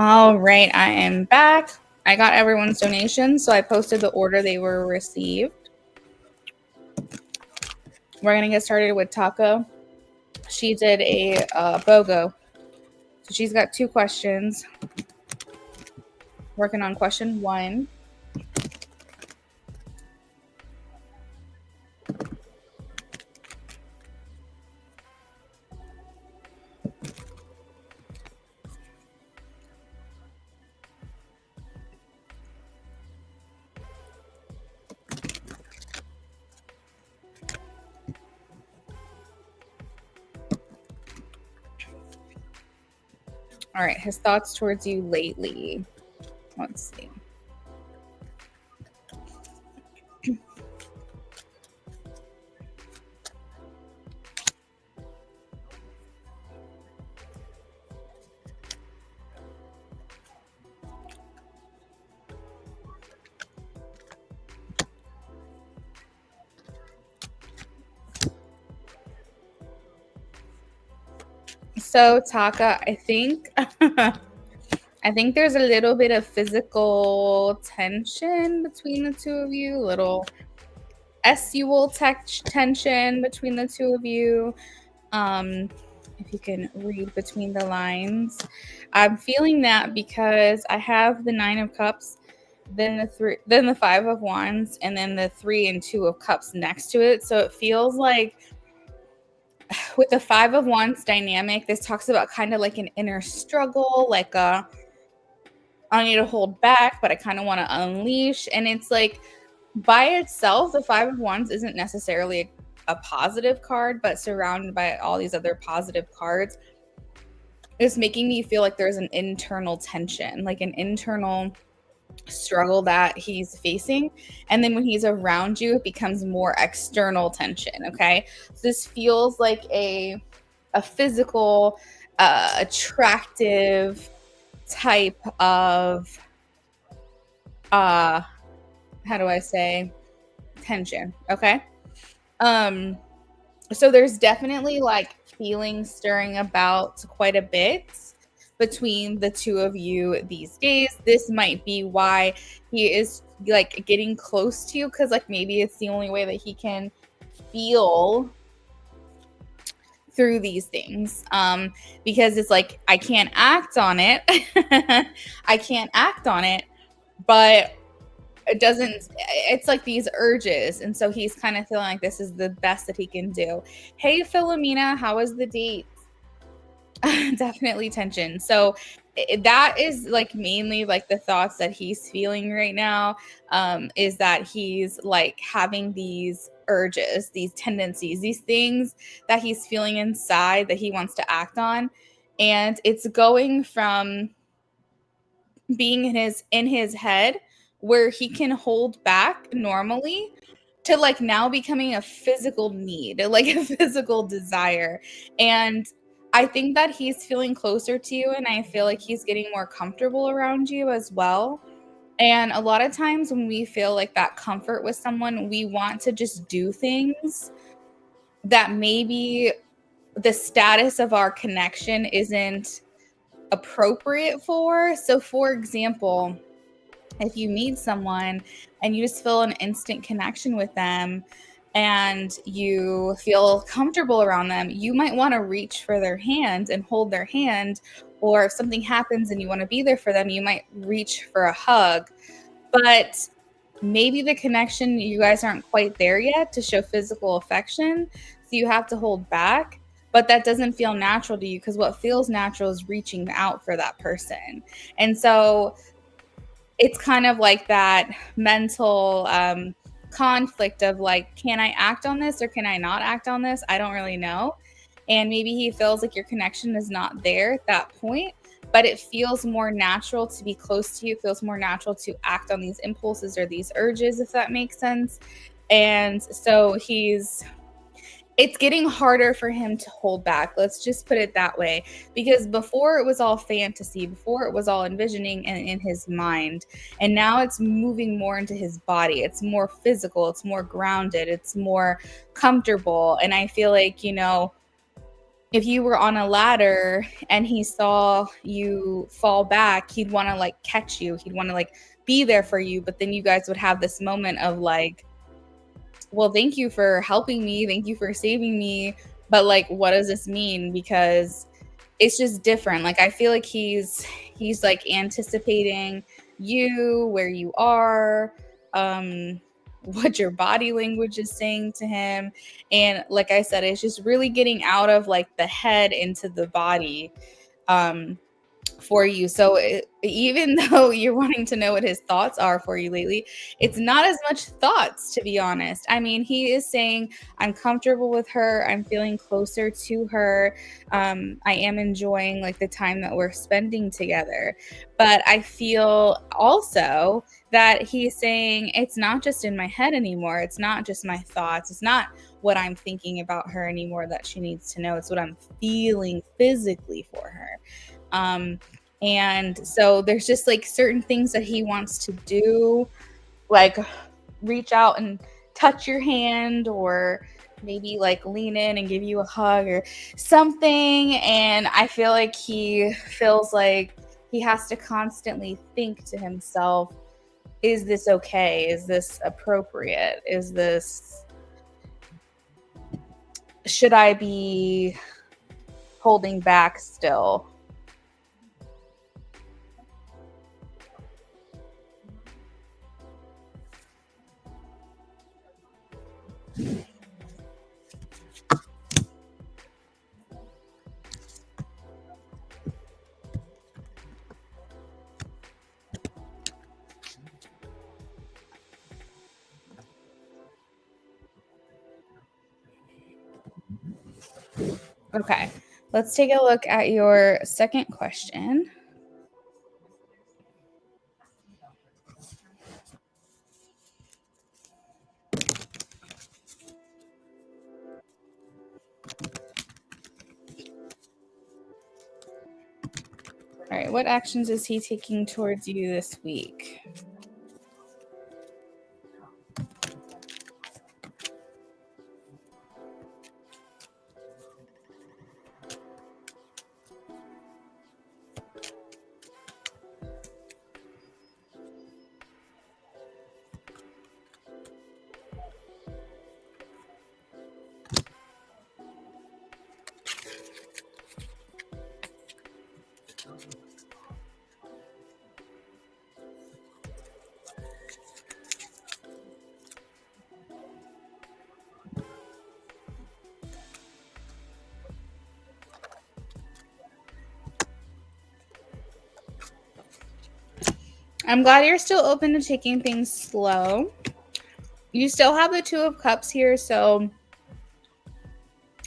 All right, I am back. I got everyone's donations, so I posted the order they were received. We're going to get started with Taco. She did a BOGO. So she's got 2 questions. Working on question 1. All right, his thoughts towards you lately. Let's see. So Taka, I think I think there's a little bit of physical tension between the 2 of you, little sexual tension between the 2 of you. If you can read between the lines. I'm feeling that because I have the 9 of Cups, then the 5 of Wands, and then the 3 and 2 of Cups next to it. So it feels like with the 5 of Wands dynamic, this talks about kind of like an inner struggle, like I need to hold back, but I kind of want to unleash. And it's like by itself, the 5 of Wands isn't necessarily a positive card, but surrounded by all these other positive cards, it's making me feel like there's an internal tension, like an internal struggle that he's facing. And then when he's around you, it becomes more external tension. Okay. So this feels like a physical, attractive type of, how do I say, tension. Okay. So there's definitely like feelings stirring about quite a bit between the 2 of you these days. This might be why he is like getting close to you, because like maybe it's the only way that he can feel through these things, because it's like I can't act on it. I can't act on it, but it doesn't, it's like these urges, and so he's kind of feeling like this is the best that he can do. Hey Philomena, how was the date? Definitely tension. So that is like mainly like the thoughts that he's feeling right now, is that he's like having these urges, these tendencies, these things that he's feeling inside that he wants to act on. And it's going from being in his head where he can hold back normally to like now becoming a physical need, like a physical desire. And I think that he's feeling closer to you, and I feel like he's getting more comfortable around you as well. And a lot of times when we feel like that comfort with someone, we want to just do things that maybe the status of our connection isn't appropriate for. So for example, if you meet someone and you just feel an instant connection with them and you feel comfortable around them, you might want to reach for their hand and hold their hand. Or if something happens and you want to be there for them, you might reach for a hug. But maybe the connection, you guys aren't quite there yet to show physical affection. So you have to hold back. But that doesn't feel natural to you, because what feels natural is reaching out for that person. And so it's kind of like that mental conflict of like, can I act on this or can I not act on this? I don't really know. And maybe he feels like your connection is not there at that point, but it feels more natural to be close to you. It feels more natural to act on these impulses or these urges, if that makes sense. And so it's getting harder for him to hold back. Let's just put it that way. Because before it was all fantasy, before it was all envisioning and in his mind. And now it's moving more into his body. It's more physical. It's more grounded. It's more comfortable. And I feel like, if you were on a ladder and he saw you fall back, he'd want to like catch you. He'd want to like be there for you. But then you guys would have this moment of like, well, thank you for helping me. Thank you for saving me. But like, what does this mean? Because it's just different. Like, I feel like he's like anticipating you, where you are, what your body language is saying to him. And like I said, it's just really getting out of like the head into the body. For you. So even though you're wanting to know what his thoughts are for you lately, it's not as much thoughts, to be honest. I mean, he is saying, I'm comfortable with her. I'm feeling closer to her. I am enjoying like the time that we're spending together. But I feel also that he's saying it's not just in my head anymore. It's not just my thoughts. It's not what I'm thinking about her anymore that she needs to know. It's what I'm feeling physically for her. And so there's just like certain things that he wants to do, like reach out and touch your hand, or maybe like lean in and give you a hug or something. And I feel like he feels like he has to constantly think to himself, is this okay? Is this appropriate? Should I be holding back still? Okay, let's take a look at your second question. All right, what actions is he taking towards you this week? I'm glad you're still open to taking things slow. You still have the Two of Cups here, so,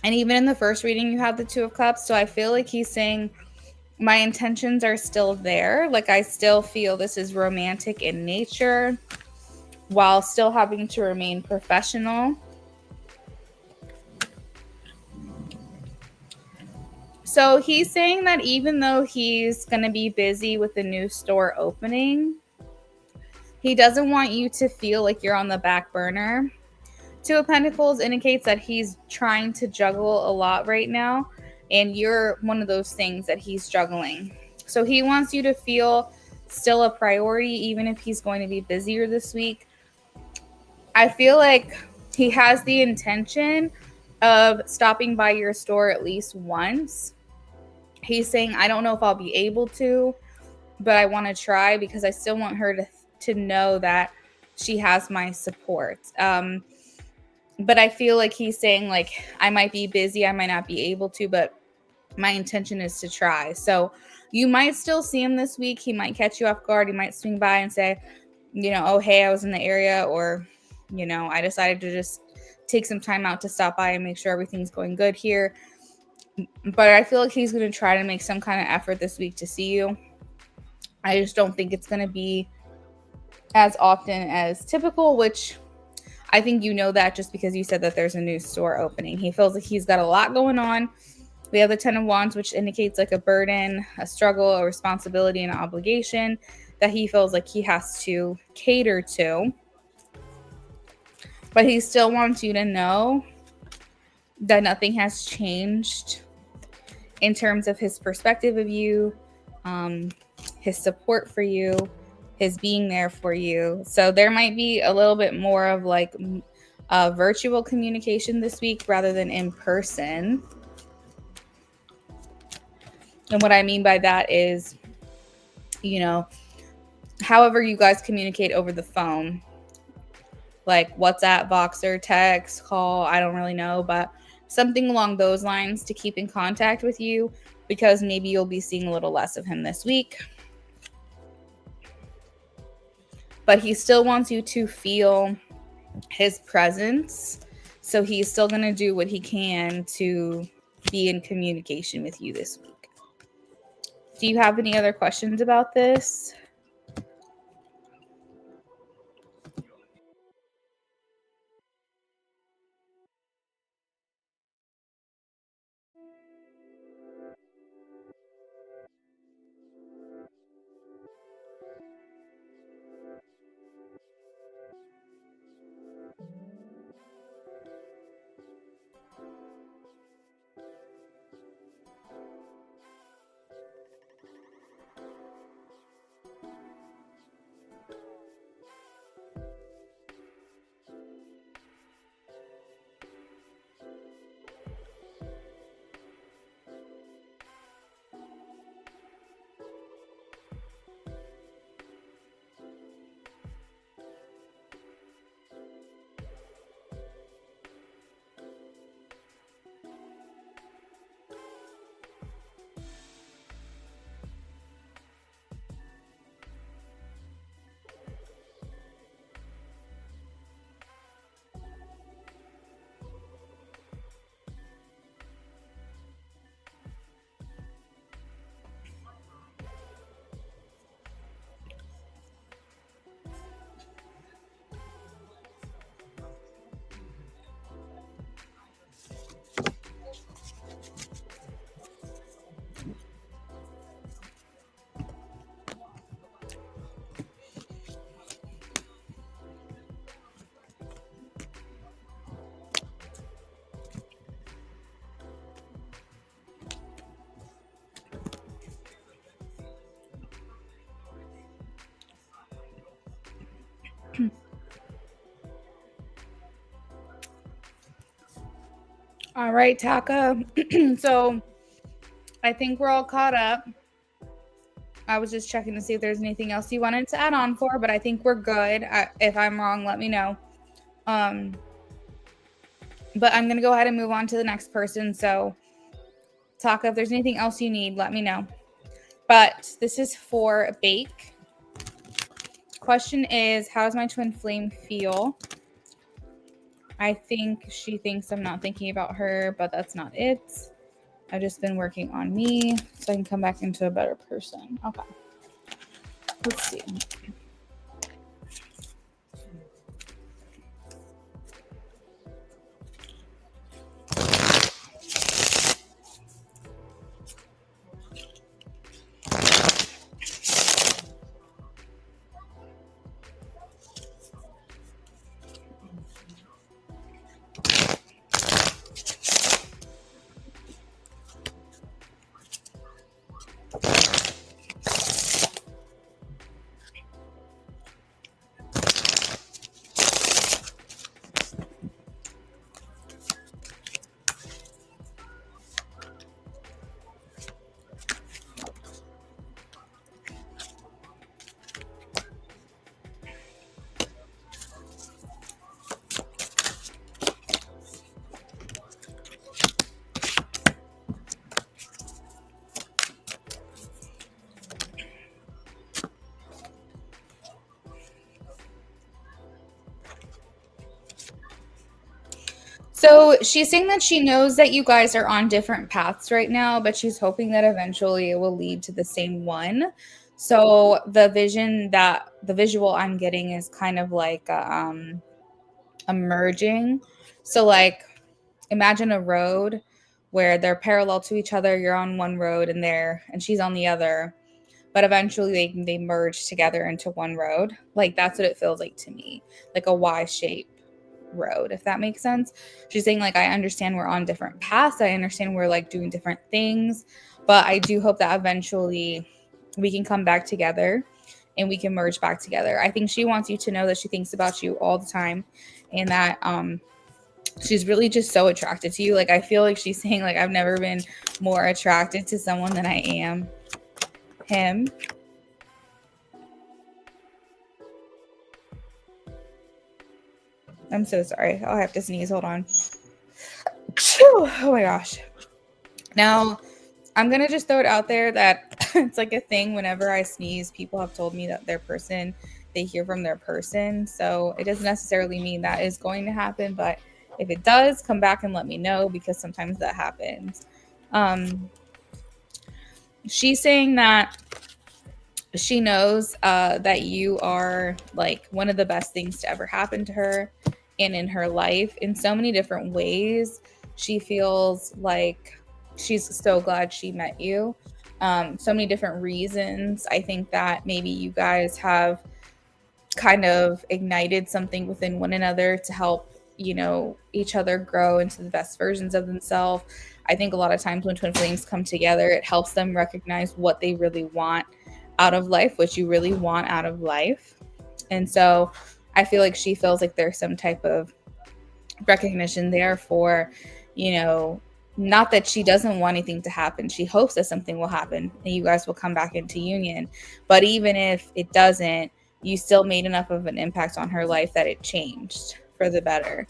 and even in the first reading, you have the Two of Cups. So I feel like he's saying, my intentions are still there. Like, I still feel this is romantic in nature while still having to remain professional. So he's saying that even though he's going to be busy with the new store opening, he doesn't want you to feel like you're on the back burner. Two of Pentacles indicates that he's trying to juggle a lot right now, and you're one of those things that he's juggling. So he wants you to feel still a priority, even if he's going to be busier this week. I feel like he has the intention of stopping by your store at least once. He's saying, I don't know if I'll be able to, but I want to try because I still want her to know that she has my support. But I feel like he's saying, like, I might be busy, I might not be able to, but my intention is to try. So you might still see him this week. He might catch you off guard. He might swing by and say, oh, hey, I was in the area, or, I decided to just take some time out to stop by and make sure everything's going good here. But I feel like he's going to try to make some kind of effort this week to see you. I just don't think it's going to be as often as typical, which I think that just because you said that there's a new store opening. He feels like he's got a lot going on. We have the Ten of Wands, which indicates like a burden, a struggle, a responsibility, and an obligation that he feels like he has to cater to. But he still wants you to know that nothing has changed in terms of his perspective of you, his support for you, his being there for you. So there might be a little bit more of like virtual communication this week rather than in person. And what I mean by that is, however you guys communicate over the phone, like WhatsApp, Voxer, text, call, I don't really know, but something along those lines to keep in contact with you, because maybe you'll be seeing a little less of him this week. But he still wants you to feel his presence. So he's still going to do what he can to be in communication with you this week. Do you have any other questions about this? All right, Taka. So I think we're all caught up. I was just checking to see if there's anything else you wanted to add on for, but I think we're good. If I'm wrong, let me know. But I'm going to go ahead and move on to the next person. So, Taka, if there's anything else you need, let me know. But this is for Bake. Question is, how does my twin flame feel? I think she thinks I'm not thinking about her, but that's not it. I've just been working on me so I can come back into a better person. Okay. Let's see. So she's saying that she knows that you guys are on different paths right now, but she's hoping that eventually it will lead to the same one. So the visual I'm getting is kind of like a merging. So like imagine a road where they're parallel to each other. You're on one road and she's on the other, but eventually they merge together into one road. Like that's what it feels like to me, like a Y shape. road, if that makes sense. She's saying, like, I understand we're on different paths. I understand we're like doing different things, but I do hope that eventually we can come back together and we can merge back together. I think she wants you to know that she thinks about you all the time and that she's really just so attracted to you. Like, I feel like she's saying, like, I've never been more attracted to someone than I am him. I'm so sorry. I'll have to sneeze. Hold on. Oh my gosh. Now, I'm going to just throw it out there that it's like a thing whenever I sneeze, people have told me that their person, they hear from their person. So it doesn't necessarily mean that is going to happen, but if it does, come back and let me know because sometimes that happens. She's saying that she knows that you are like one of the best things to ever happen to her and in her life in so many different ways. She feels like she's so glad she met you. So many different reasons. I think that maybe you guys have kind of ignited something within one another to help, you know, each other grow into the best versions of themselves. I think a lot of times when twin flames come together, it helps them recognize what they really want out of life, what you really want out of life. And so I feel like she feels like there's some type of recognition there for, you know, not that she doesn't want anything to happen. She hopes that something will happen and you guys will come back into union. But even if it doesn't, you still made enough of an impact on her life that it changed for the better.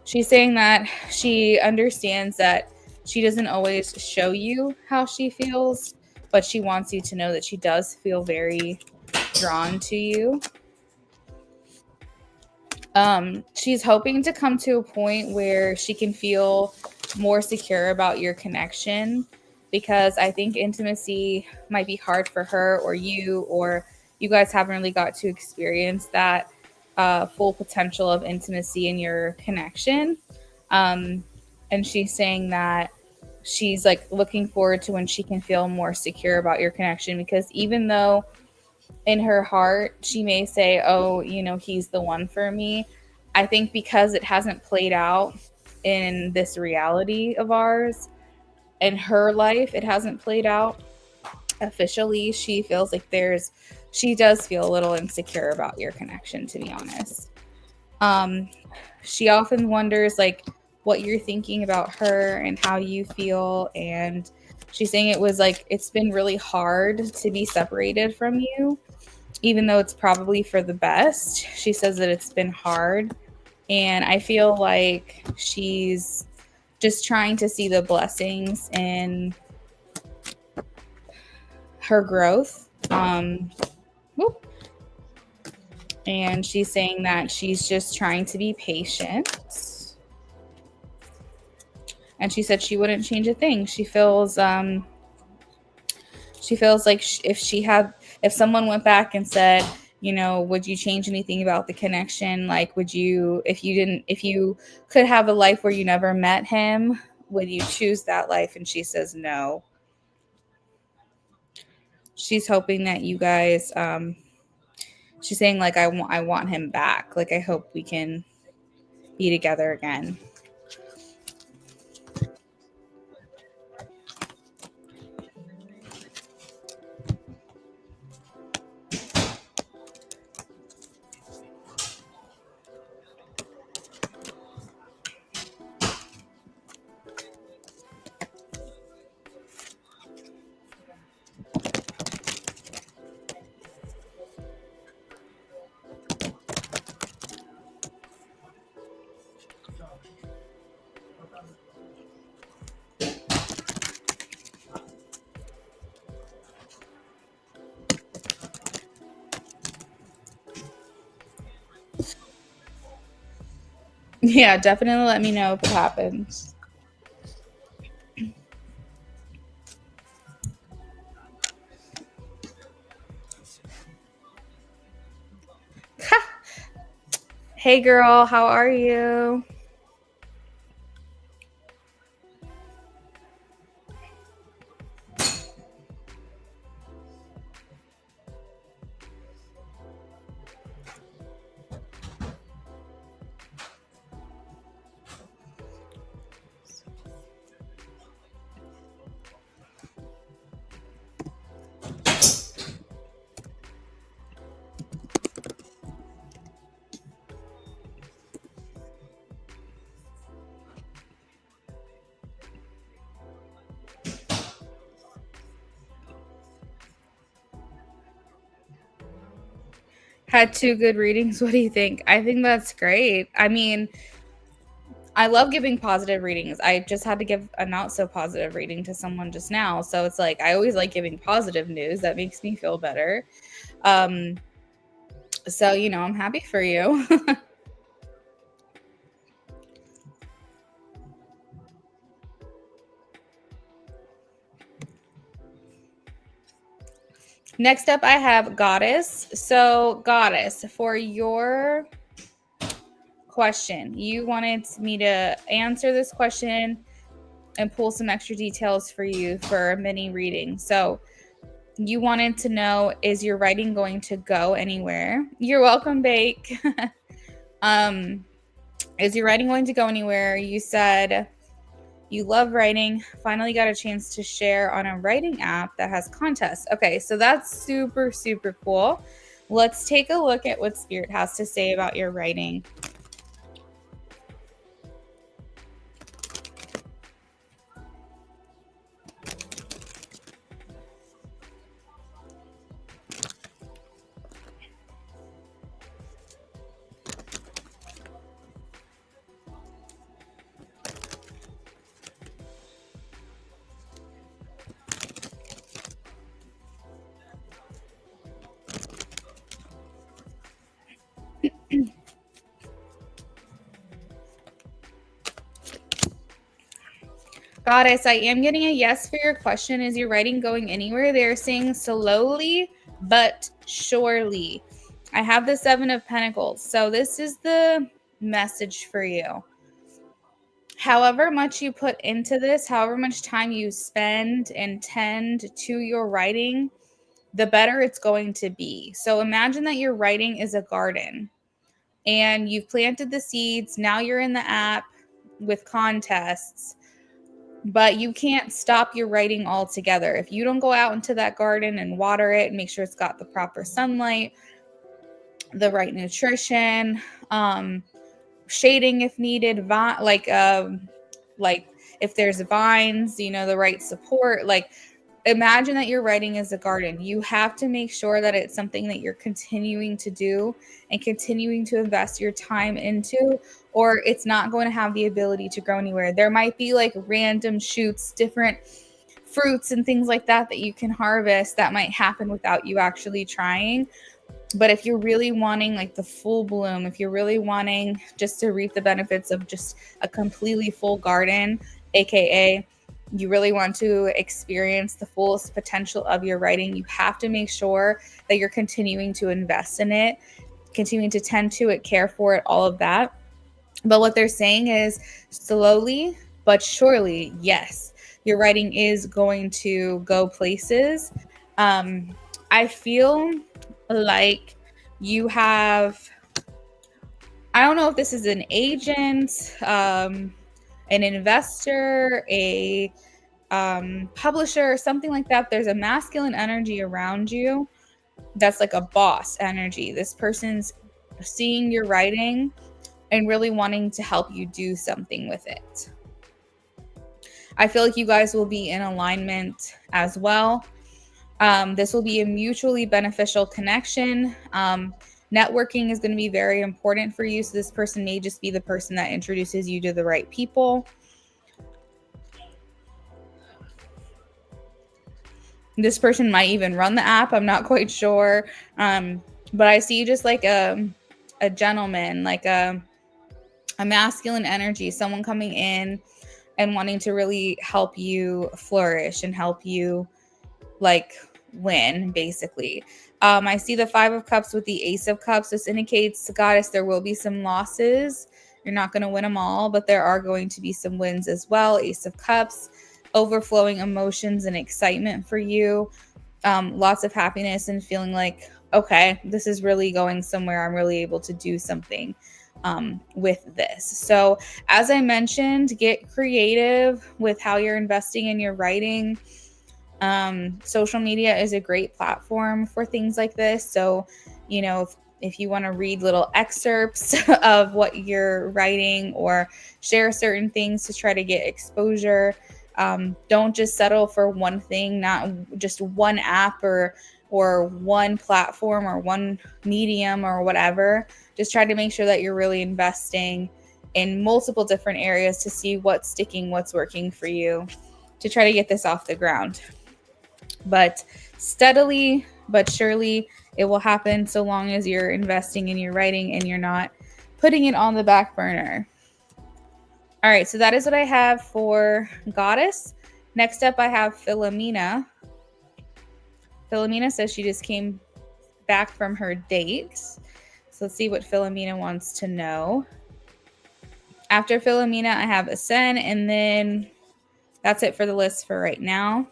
She's saying that she understands that she doesn't always show you how she feels, but she wants you to know that she does feel very drawn to you. She's hoping to come to a point where she can feel more secure about your connection, because I think intimacy might be hard for her or you guys haven't really got to experience that full potential of intimacy in your connection. And she's saying that she's like looking forward to when she can feel more secure about your connection, because even though in her heart she may say, oh, you know, he's the one for me, I think because it hasn't played out in this reality of ours, in her life it hasn't played out officially, she feels like she does feel a little insecure about your connection, to be honest. She often wonders like what you're thinking about her and how you feel, and she's saying it's been really hard to be separated from you, even though it's probably for the best. She says that it's been hard, and I feel like she's just trying to see the blessings in her growth. And she's saying that she's just trying to be patient. And she said she wouldn't change a thing. She feels like if someone went back and said, you know, would you change anything about the connection? Like, if you could have a life where you never met him, would you choose that life? And she says no. She's hoping that you guys, she's saying like, I want him back. Like, I hope we can be together again. Yeah, definitely let me know if it happens. Hey girl, how are you? Had 2 good readings. What do you think? I think that's great. I mean, I love giving positive readings. I just had to give a not so positive reading to someone just now. So it's like I always like giving positive news. That makes me feel better. So, I'm happy for you. Next up, I have Goddess. So, Goddess, for your question, you wanted me to answer this question and pull some extra details for you for a mini reading. So, you wanted to know, is your writing going to go anywhere? You're welcome, Bake. Is your writing going to go anywhere? You said you love writing. Finally got a chance to share on a writing app that has contests. Okay, so that's super, super cool. Let's take a look at what Spirit has to say about your writing. Goddess, I am getting a yes for your question. Is your writing going anywhere? They're saying slowly but surely. I have the 7 of Pentacles. So this is the message for you. However much you put into this, however much time you spend and tend to your writing, the better it's going to be. So imagine that your writing is a garden and you've planted the seeds. Now you're in the app with contests, but you can't stop your writing altogether. If you don't go out into that garden and water it and make sure it's got the proper sunlight, the right nutrition, shading if needed, like if there's vines, the right support, like imagine that your writing is a garden. You have to make sure that it's something that you're continuing to do and continuing to invest your time into, or it's not going to have the ability to grow anywhere. There might be like random shoots, different fruits and things like that you can harvest that might happen without you actually trying. But if you're really wanting like the full bloom, if you're really wanting just to reap the benefits of just a completely full garden, aka you really want to experience the fullest potential of your writing, you have to make sure that you're continuing to invest in it, continuing to tend to it, care for it, all of that. But what they're saying is slowly but surely, yes, your writing is going to go places. I feel like you have, I don't know if this is an agent, an investor, a publisher, something like that. There's a masculine energy around you that's like a boss energy. This person's seeing your writing and really wanting to help you do something with it. I feel like you guys will be in alignment as well. This will be a mutually beneficial connection. Networking is going to be very important for you. So this person may just be the person that introduces you to the right people. This person might even run the app. I'm not quite sure. But I see just like a gentleman, like a masculine energy, someone coming in and wanting to really help you flourish and help you like win, basically. I see the 5 of Cups with the Ace of Cups. This indicates, Goddess, there will be some losses. You're not going to win them all, but there are going to be some wins as well. Ace of Cups, overflowing emotions and excitement for you. Lots of happiness and feeling like, okay, this is really going somewhere. I'm really able to do something with this. So as I mentioned, get creative with how you're investing in your writing. Social media is a great platform for things like this. So, if you want to read little excerpts of what you're writing or share certain things to try to get exposure, don't just settle for one thing, not just one app or or one platform or one medium or whatever. Just try to make sure that you're really investing in multiple different areas to see what's sticking, what's working for you to try to get this off the ground. But steadily but surely it will happen, so long as you're investing in your writing and you're not putting it on the back burner. All right, so that is what I have for Goddess. Next up, I have Philomena. Philomena says she just came back from her date. So let's see what Philomena wants to know. After Philomena, I have Asen, and then that's it for the list for right now.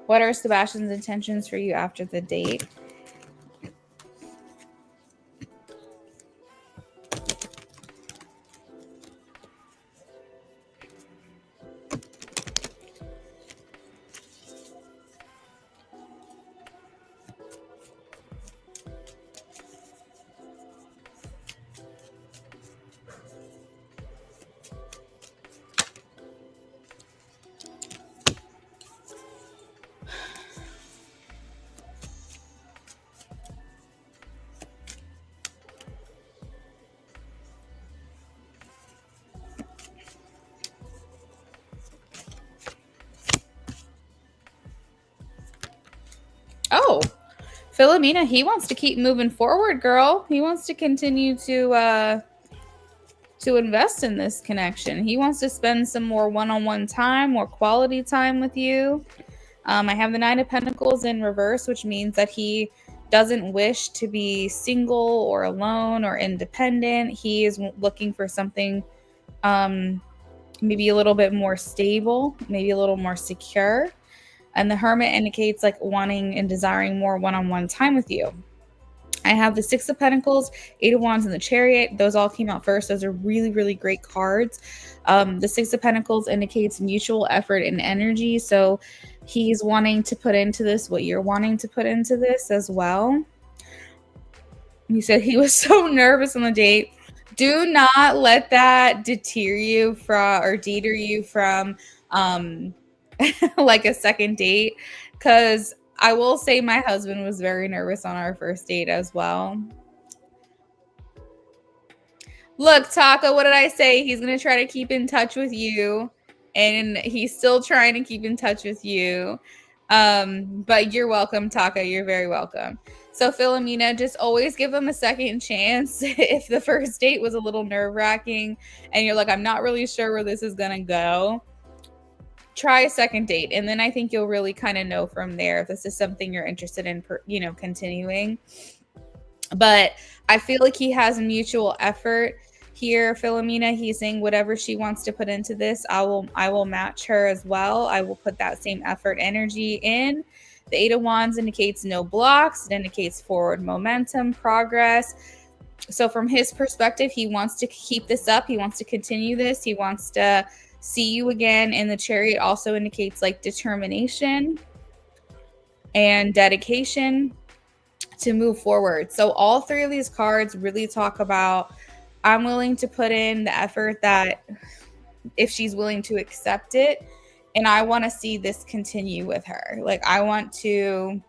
What are Sebastian's intentions for you after the date? Oh, Philomena, he wants to keep moving forward, girl. He wants to continue to invest in this connection. He wants to spend some more one-on-one time, more quality time with you. I have the Nine of Pentacles in reverse, which means that he doesn't wish to be single or alone or independent. He is looking for something maybe a little bit more stable, maybe a little more secure. And the Hermit indicates like wanting and desiring more one-on-one time with you. I have the Six of Pentacles, Eight of Wands, and the Chariot. Those all came out first. Those are really, really great cards. The Six of Pentacles indicates mutual effort and energy. So he's wanting to put into this what you're wanting to put into this as well. He said he was so nervous on the date. Do not let that deter you from or deter you from like a second date, because I will say my husband was very nervous on our first date as well. Look, Taka, what did I say? He's going to try to keep in touch with you, and he's still trying to keep in touch with you. But you're welcome, Taka. You're very welcome. So, Philomena, just always give him a second chance. If the first date was a little nerve-wracking and you're like, I'm not really sure where this is going to go, try a second date. And then I think you'll really kind of know from there if this is something you're interested in, continuing. But I feel like he has a mutual effort here, Philomena. He's saying whatever she wants to put into this, I will match her as well. I will put that same effort, energy in. The Eight of Wands indicates no blocks. It indicates forward momentum, progress. So from his perspective, he wants to keep this up. He wants to continue this. He wants to see you again. And the Chariot also indicates like determination and dedication to move forward. So all three of these cards really talk about, I'm willing to put in the effort that if she's willing to accept it, and I want to see this continue with her. Like, I want to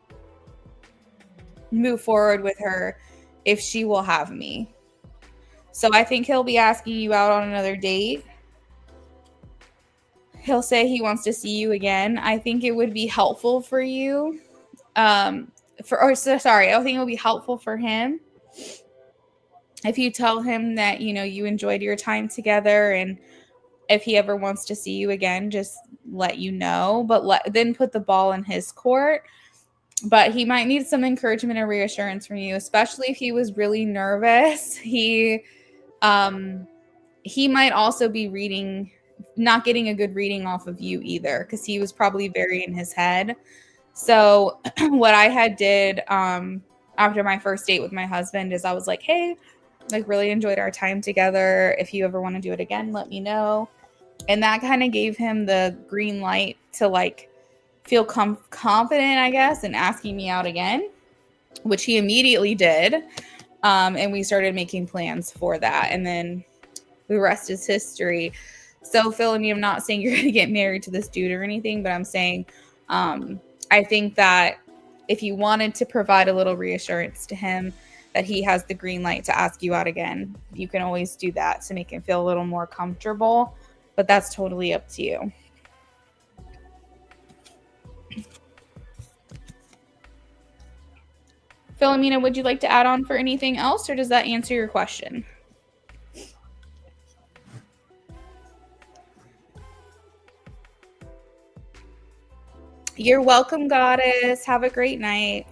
move forward with her if she will have me. So I think he'll be asking you out on another date. He'll say he wants to see you again. I think it would be helpful for you. I think it would be helpful for him if you tell him that, you enjoyed your time together, and if he ever wants to see you again, just let you know, but then put the ball in his court. But he might need some encouragement and reassurance from you, especially if he was really nervous. He might also be not getting a good reading off of you either, because he was probably very in his head. So what I had did, I after my first date with my husband is I was like, hey, like really enjoyed our time together. If you ever want to do it again, let me know. And that kind of gave him the green light to like feel confident, I guess, in asking me out again, which he immediately did. And we started making plans for that. And then the rest is history. So, Phil, I mean, I'm not saying you're going to get married to this dude or anything, but I'm saying I think that if you wanted to provide a little reassurance to him that he has the green light to ask you out again, you can always do that to make him feel a little more comfortable. But that's totally up to you. Philomena, would you like to add on for anything else, or does that answer your question? You're welcome, goddess. Have a great night.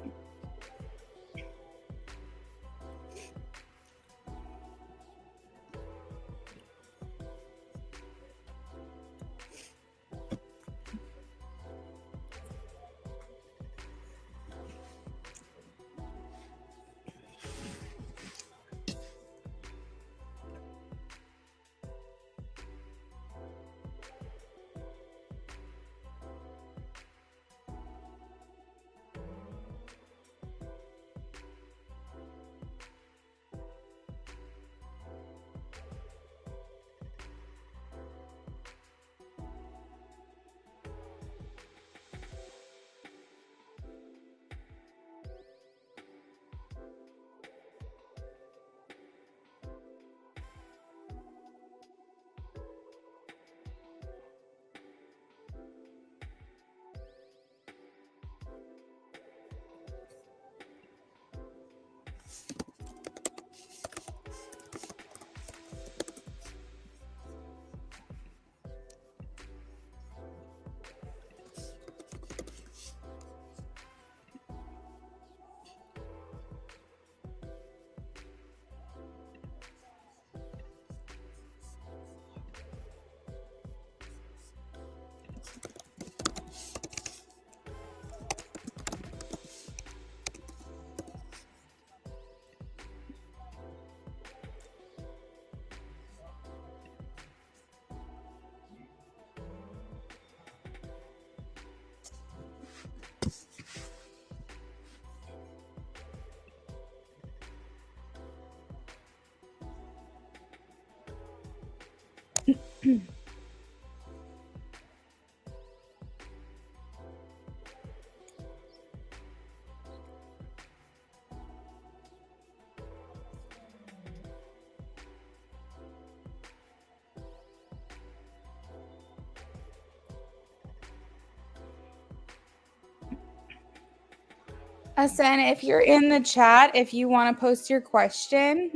Asen, if you're in the chat, if you want to post your question,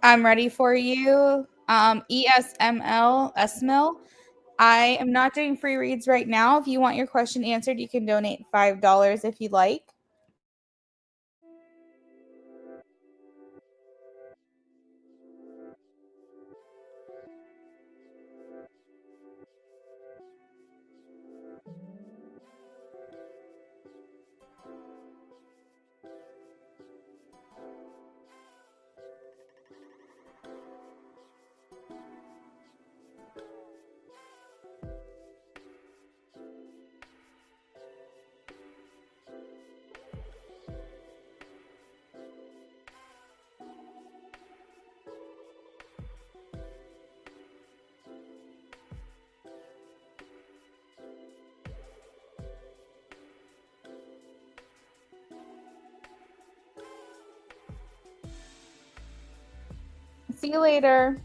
I'm ready for you. ESML. I am not doing free reads right now. If you want your question answered, you can donate $5 if you'd like. See you later.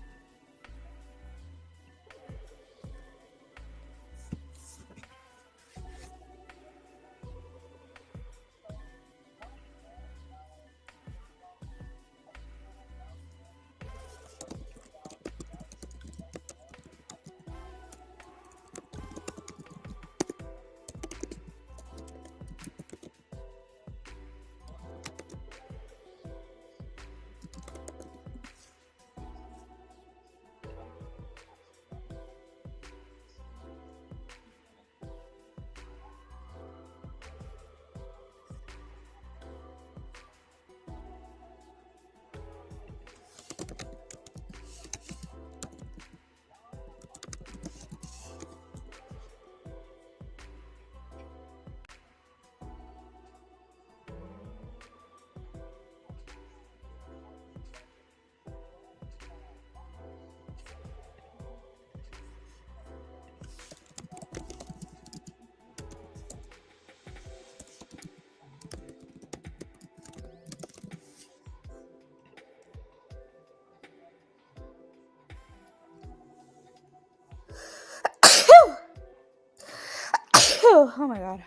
Oh my God.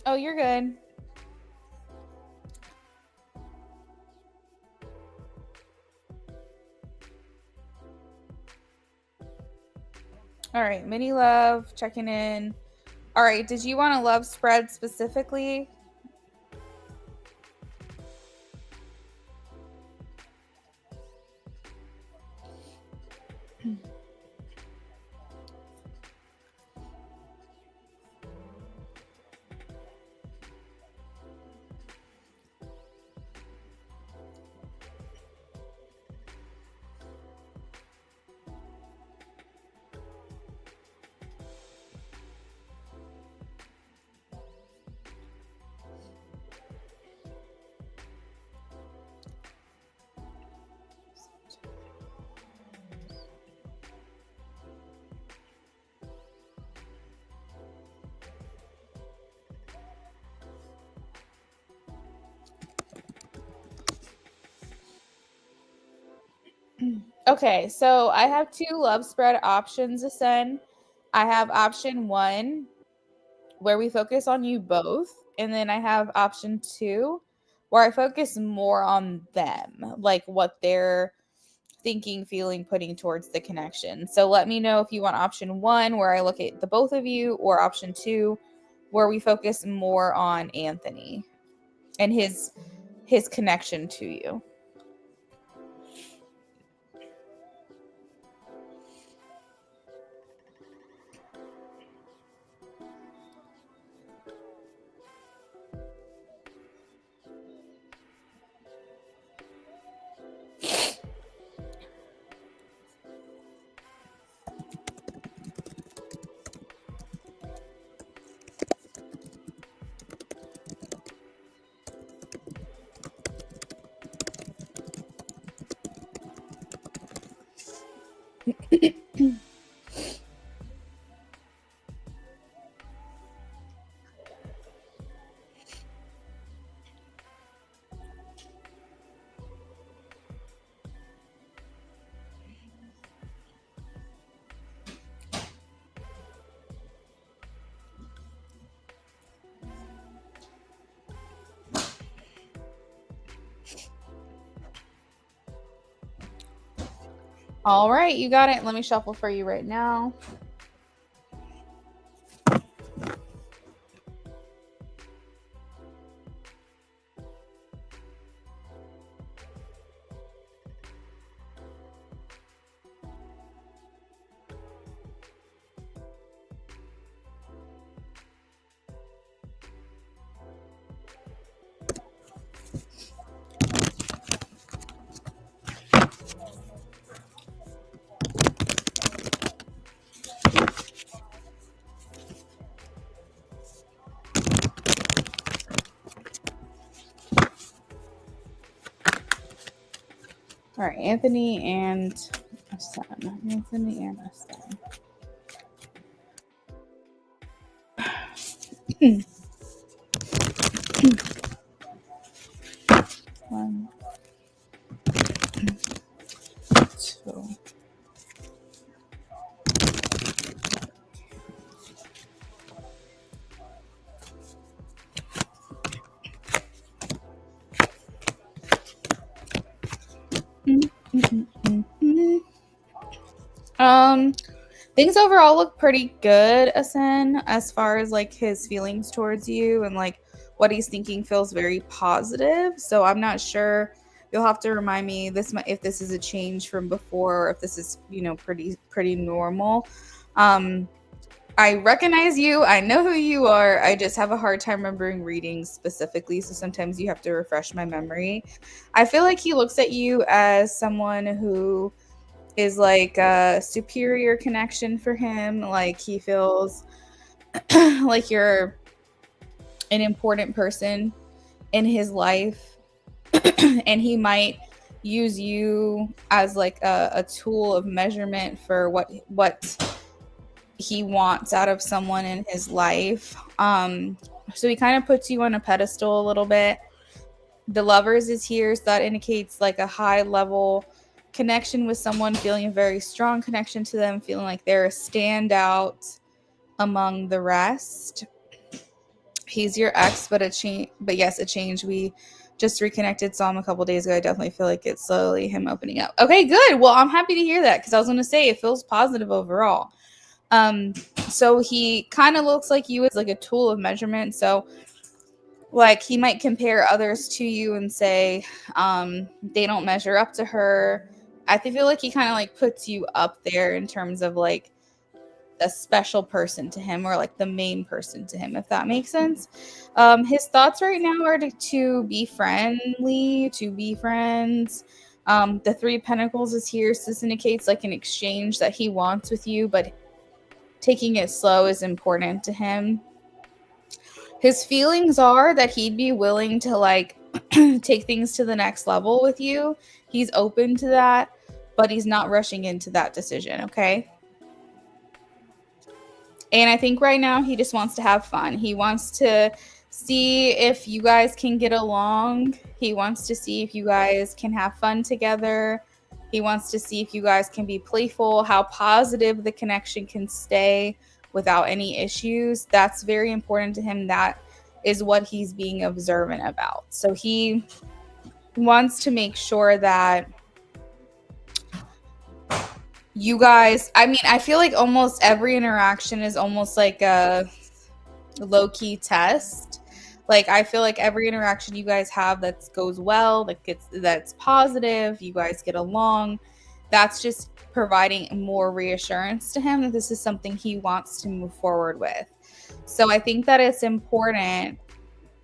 Oh, you're good. All right, Mini Love checking in. All right, did you want a love spread specifically? Okay, so I have 2 love spread options, Ascend. I have option 1 where we focus on you both, and then I have option 2 where I focus more on them, like what they're thinking, feeling, putting towards the connection. So let me know if you want option 1 where I look at the both of you, or option 2 where we focus more on Anthony and his connection to you. All right, you got it. Let me shuffle for you right now. All right, Anthony and a son. Anthony and a son. One, two. Things overall look pretty good, Asen, as far as like his feelings towards you and like what he's thinking feels very positive. So I'm not sure. You'll have to remind me if this is a change from before or if this is, pretty normal. I recognize you. I know who you are. I just have a hard time remembering readings specifically. So sometimes you have to refresh my memory. I feel like he looks at you as someone who is like a superior connection for him. Like he feels like you're an important person in his life. And he might use you as like a tool of measurement for what he wants out of someone in his life. So he kind of puts you on a pedestal a little bit. The Lovers is here, so that indicates like a high level connection with someone, feeling a very strong connection to them, feeling like they're a standout among the rest. He's your ex, but yes, a change. We just reconnected, saw him a couple days ago. I definitely feel like it's slowly him opening up. Okay, good. Well, I'm happy to hear that, because I was going to say it feels positive overall. So he kind of looks like you as like a tool of measurement. So like he might compare others to you and say they don't measure up to her. I feel like he kind of like puts you up there in terms of like a special person to him, or like the main person to him, if that makes sense. His thoughts right now are to be friendly, to be friends. The Three of Pentacles is here, so this indicates like an exchange that he wants with you, but taking it slow is important to him. His feelings are that he'd be willing to like take things to the next level with you. He's open to that, but he's not rushing into that decision, okay? And I think right now he just wants to have fun. He wants to see if you guys can get along. He wants to see if you guys can have fun together. He wants to see if you guys can be playful, how positive the connection can stay without any issues. That's very important to him. That is what he's being observant about. So he wants to make sure that you guys, I mean, I feel like almost every interaction is almost like a low-key test. Like I feel like every interaction you guys have that goes well, that's positive, you guys get along, that's just providing more reassurance to him that this is something he wants to move forward with. So I think that it's important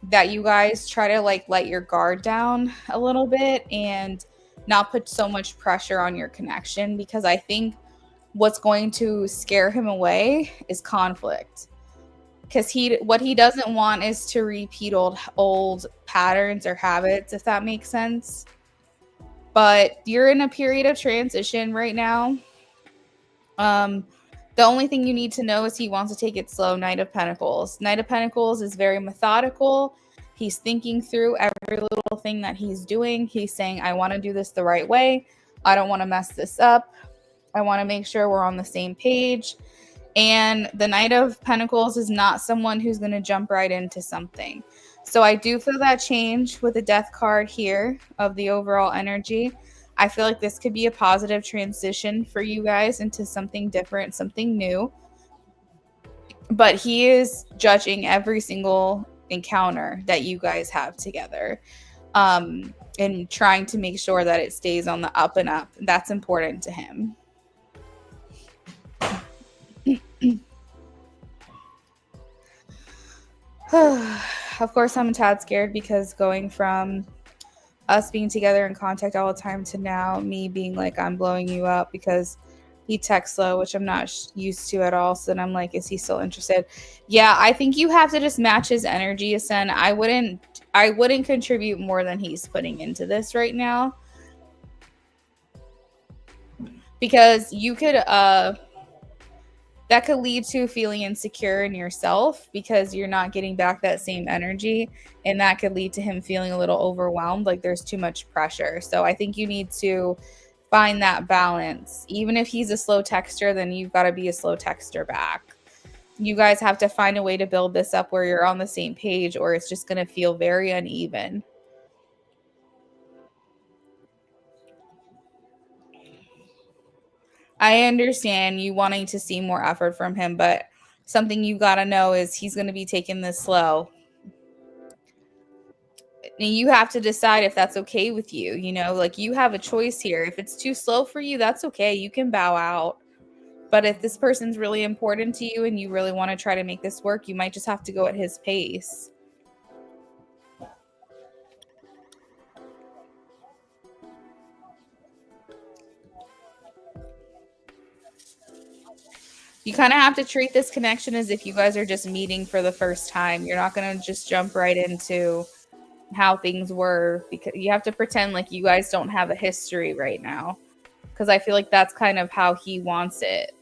that you guys try to like let your guard down a little bit and not put so much pressure on your connection, because I think what's going to scare him away is conflict. Because what he doesn't want is to repeat old patterns or habits, if that makes sense. But you're in a period of transition right now. The only thing you need to know is he wants to take it slow. Knight of Pentacles. Knight of Pentacles is very methodical. He's thinking through every little thing that he's doing. He's saying, I want to do this the right way. I don't want to mess this up. I want to make sure we're on the same page. And the Knight of Pentacles is not someone who's going to jump right into something. So I do feel that change with the Death card here of the overall energy. I feel like this could be a positive transition for you guys into something different, something new. But he is judging every single encounter that you guys have together, and trying to make sure that it stays on the up and up. That's important to him. Of course, I'm a tad scared, because going from us being together in contact all the time to now me being like, I'm blowing you up because he texts slow, which I'm not used to at all. So then I'm like, is he still interested? Yeah, I think you have to just match his energy, Asen. I wouldn't contribute more than he's putting into this right now, because you could that could lead to feeling insecure in yourself because you're not getting back that same energy. And that could lead to him feeling a little overwhelmed, like there's too much pressure. So I think you need to find that balance. Even if he's a slow texter, then you've got to be a slow texter back. You guys have to find a way to build this up where you're on the same page, or it's just going to feel very uneven. I understand you wanting to see more effort from him, but something you got to know is he's going to be taking this slow. And you have to decide if that's okay with you. You know, like you have a choice here. If it's too slow for you, that's okay. You can bow out. But if this person's really important to you and you really want to try to make this work, you might just have to go at his pace. You kind of have to treat this connection as if you guys are just meeting for the first time. You're not going to just jump right into how things were, because you have to pretend like you guys don't have a history right now, because I feel like that's kind of how he wants it.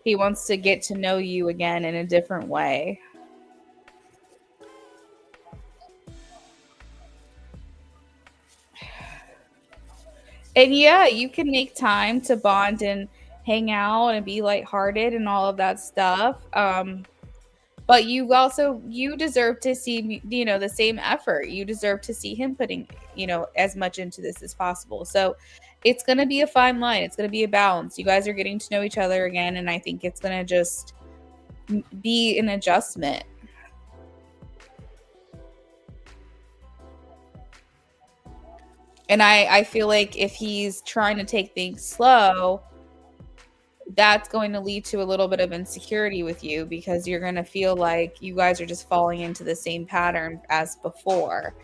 He wants to get to know you again in a different way. And yeah, you can make time to bond and hang out and be lighthearted and all of that stuff. But you deserve to see, the same effort. You deserve to see him putting, as much into this as possible. So it's going to be a fine line. It's going to be a balance. You guys are getting to know each other again, and I think it's going to just be an adjustment. And I feel like if he's trying to take things slow, that's going to lead to a little bit of insecurity with you, because you're going to feel like you guys are just falling into the same pattern as before.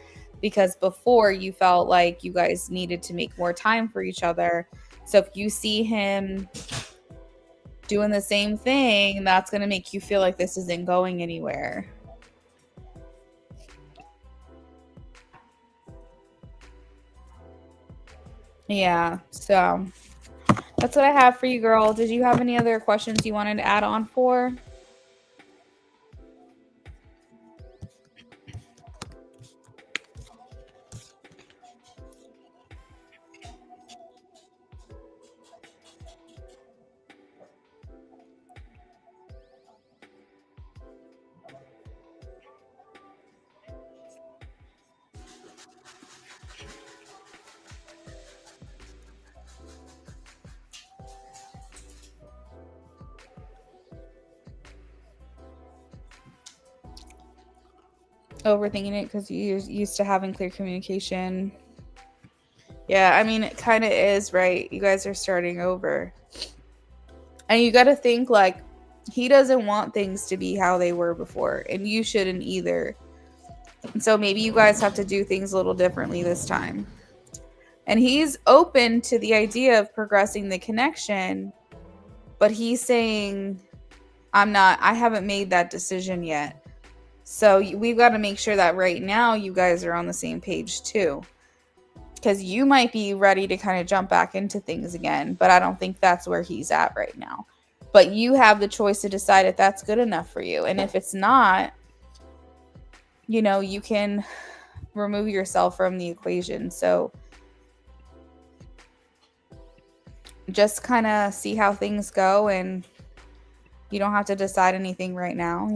Because before you felt like you guys needed to make more time for each other. So if you see him doing the same thing, that's going to make you feel like this isn't going anywhere. Yeah. So that's what I have for you, girl. Did you have any other questions you wanted to add on for? Overthinking it because you're used to having clear communication. Yeah, I mean, it kind of is, right? You guys are starting over. And you got to think like he doesn't want things to be how they were before, and you shouldn't either. And so maybe you guys have to do things a little differently this time. And he's open to the idea of progressing the connection, but he's saying, I haven't made that decision yet. So we've got to make sure that right now you guys are on the same page too. Because you might be ready to kind of jump back into things again, but I don't think that's where he's at right now. But you have the choice to decide if that's good enough for you. And if it's not, you can remove yourself from the equation. So just kind of see how things go, and you don't have to decide anything right now.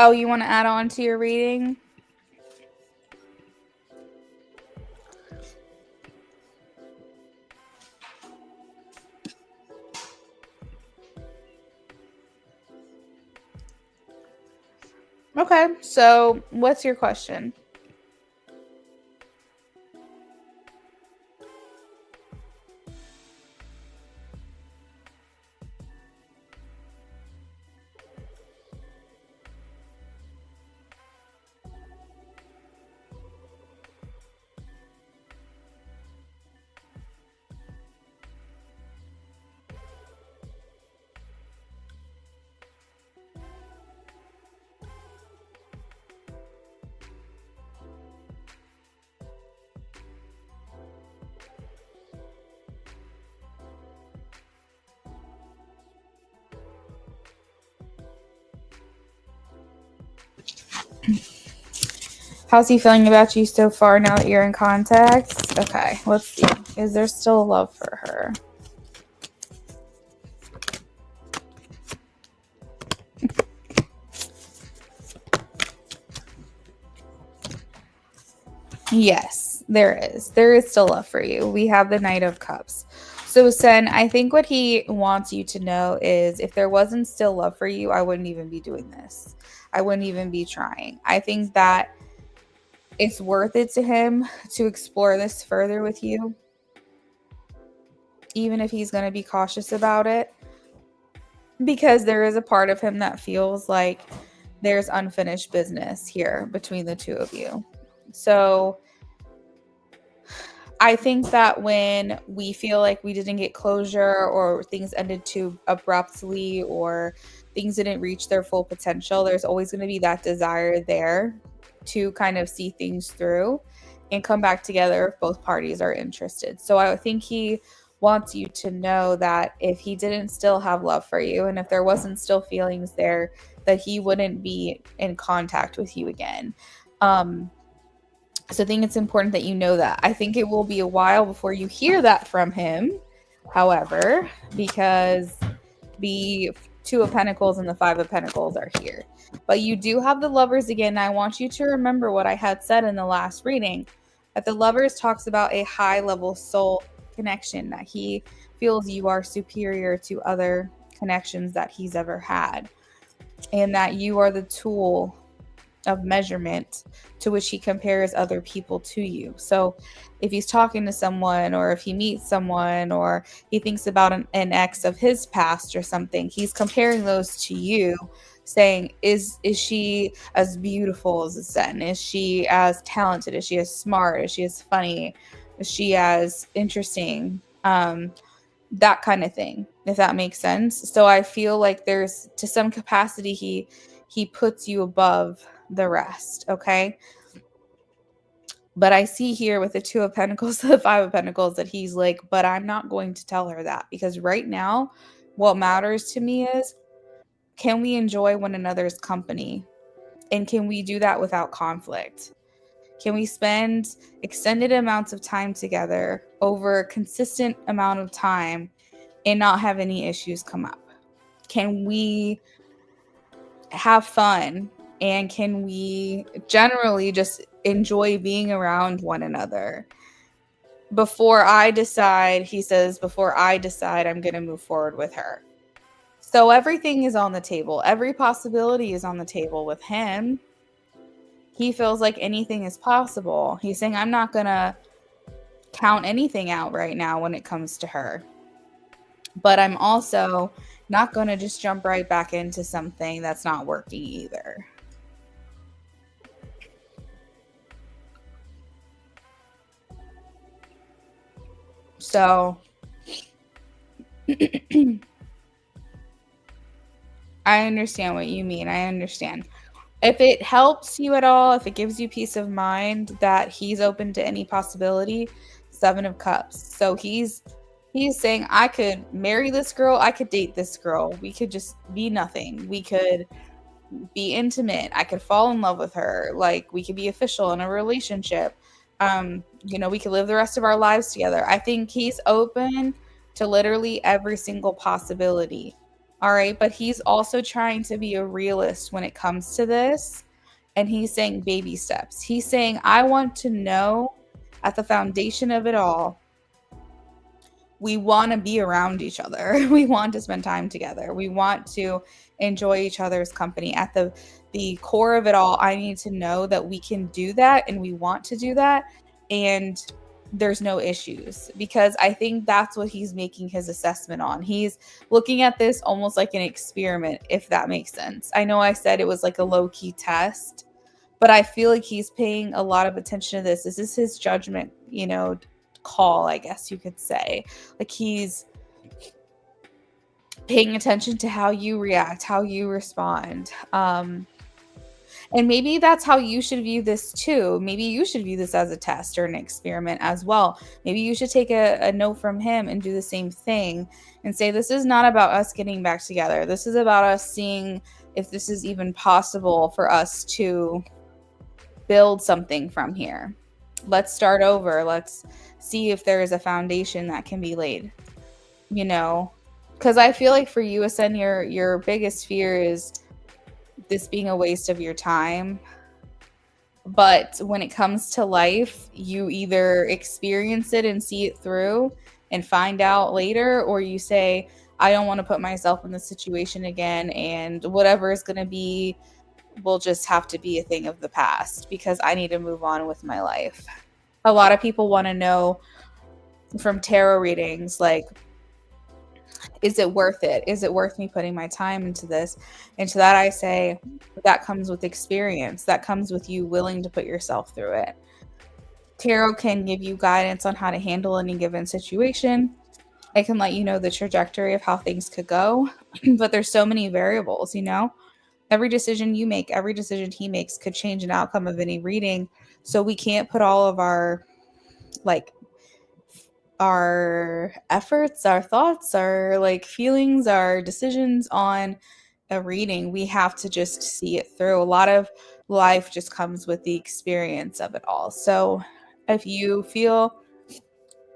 Oh, you want to add on to your reading? Okay, so what's your question? How's he feeling about you so far now that you're in contact? Okay, let's see. Is there still love for her? Yes, there is. There is still love for you. We have the Knight of Cups. So, Sen, I think what he wants you to know is if there wasn't still love for you, I wouldn't even be doing this. I wouldn't even be trying. I think that it's worth it to him to explore this further with you. even if he's going to be cautious about it, because there is a part of him that feels like there's unfinished business here between the two of you. So I think that when we feel like we didn't get closure, or things ended too abruptly, or things didn't reach their full potential, there's always going to be that desire there to kind of see things through and come back together if both parties are interested. So I think he wants you to know that if he didn't still have love for you, and if there wasn't still feelings there, that he wouldn't be in contact with you again. So I think it's important that you know that. I think it will be a while before you hear that from him, however, because the Two of Pentacles and the Five of Pentacles are here. But you do have the Lovers again. I want you to remember what I had said in the last reading, that the Lovers talks about a high-level soul connection, that he feels you are superior to other connections that he's ever had, and that you are the tool of measurement to which he compares other people to you. So if he's talking to someone, or if he meets someone, or he thinks about an ex of his past or something, he's comparing those to you, saying, is she as beautiful as the sun? Is she as talented? Is she as smart? Is she as funny? Is she as interesting? That kind of thing, if that makes sense. So I feel like there's, to some capacity, he puts you above the rest, okay? But I see here with the Two of Pentacles, the Five of Pentacles, that he's like, but I'm not going to tell her that, because right now what matters to me is, can we enjoy one another's company? And can we do that without conflict? Can we spend extended amounts of time together over a consistent amount of time and not have any issues come up? Can we have fun? And can we generally just enjoy being around one another? Before I decide, he says, before I decide I'm going to move forward with her. So everything is on the table. Every possibility is on the table with him. He feels like anything is possible. He's saying, I'm not going to count anything out right now when it comes to her. But I'm also not going to just jump right back into something that's not working either. So I understand what you mean. I understand. If it helps you at all, if it gives you peace of mind that he's open to any possibility, Seven of Cups. So he's saying, I could marry this girl, I could date this girl, we could just be nothing, we could be intimate, I could fall in love with her, like we could be official in a relationship, we could live the rest of our lives together. I think he's open to literally every single possibility. All right, but he's also trying to be a realist when it comes to this, and he's saying baby steps. He's saying, I want to know at the foundation of it all, we want to be around each other. We want to spend time together. We want to enjoy each other's company. At the core of it all, I need to know that we can do that, and we want to do that, and there's no issues, because I think that's what he's making his assessment on. He's looking at this almost like an experiment, if that makes sense. I know I said it was like a low-key test, but I feel like he's paying a lot of attention to this. This is his judgment, call, I guess you could say. Like, he's paying attention to how you react, how you respond. And maybe that's how you should view this too. Maybe you should view this as a test or an experiment as well. Maybe you should take a note from him and do the same thing and say, this is not about us getting back together. This is about us seeing if this is even possible for us to build something from here. Let's start over. Let's see if there is a foundation that can be laid, because I feel like for you, Ascend, your biggest fear is this being a waste of your time. But when it comes to life, you either experience it and see it through and find out later, or you say, I don't want to put myself in this situation again, and whatever is going to be will just have to be a thing of the past, because I need to move on with my life. A lot of people want to know from tarot readings, like, Is it worth it? Is it worth me putting my time into this? And to that, I say that comes with experience. That comes with you willing to put yourself through it. Tarot can give you guidance on how to handle any given situation. It can let you know the trajectory of how things could go. But there's so many variables, you know? Every decision you make, every decision he makes could change an outcome of any reading. So we can't put all of like our efforts, our thoughts, our like feelings, our decisions on a reading. We have to just see it through. A lot of life just comes with the experience of it all. So if you feel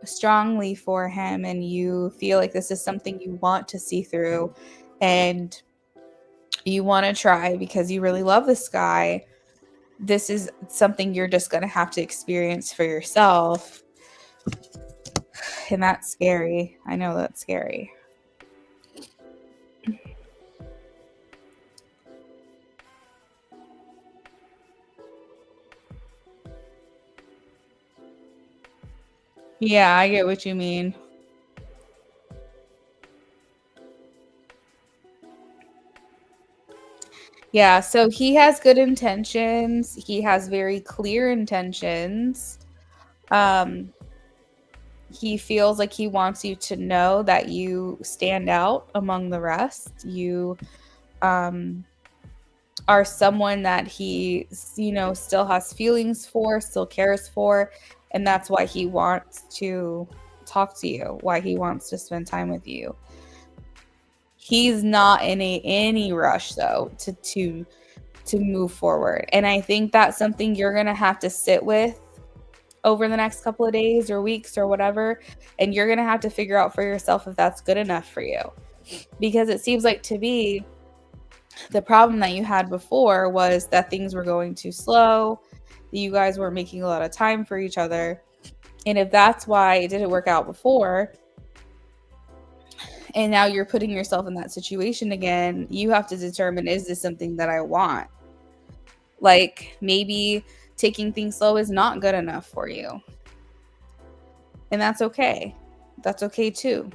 strongly for him and you feel like this is something you want to see through and you want to try because you really love this guy, this is something you're just going to have to experience for yourself. And that's scary. I know that's scary. Yeah, I get what you mean. Yeah, so he has good intentions. He has very clear intentions. Um, he feels like he wants you to know that you stand out among the rest. You um, are someone that he, still has feelings for, still cares for, and that's why he wants to talk to you, why he wants to spend time with you. He's not in any rush though to move forward. And I think that's something you're going to have to sit with over the next couple of days or weeks or whatever, and you're going to have to figure out for yourself if that's good enough for you. Because it seems like to be the problem that you had before was that things were going too slow, that you guys weren't making a lot of time for each other. And if that's why it didn't work out before, and now you're putting yourself in that situation again, you have to determine, is this something that I want? Like maybe taking things slow is not good enough for you. And that's okay. That's okay too.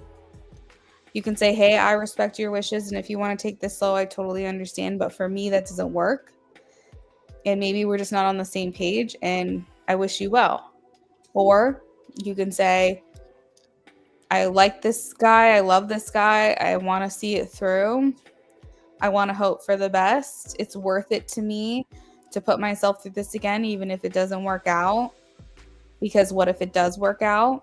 You can say, hey, I respect your wishes. And if you want to take this slow, I totally understand. But for me, that doesn't work. And maybe we're just not on the same page. And I wish you well. Or you can say, I like this guy. I love this guy. I want to see it through. I want to hope for the best. It's worth it to me to put myself through this again, even if it doesn't work out. Because what if it does work out?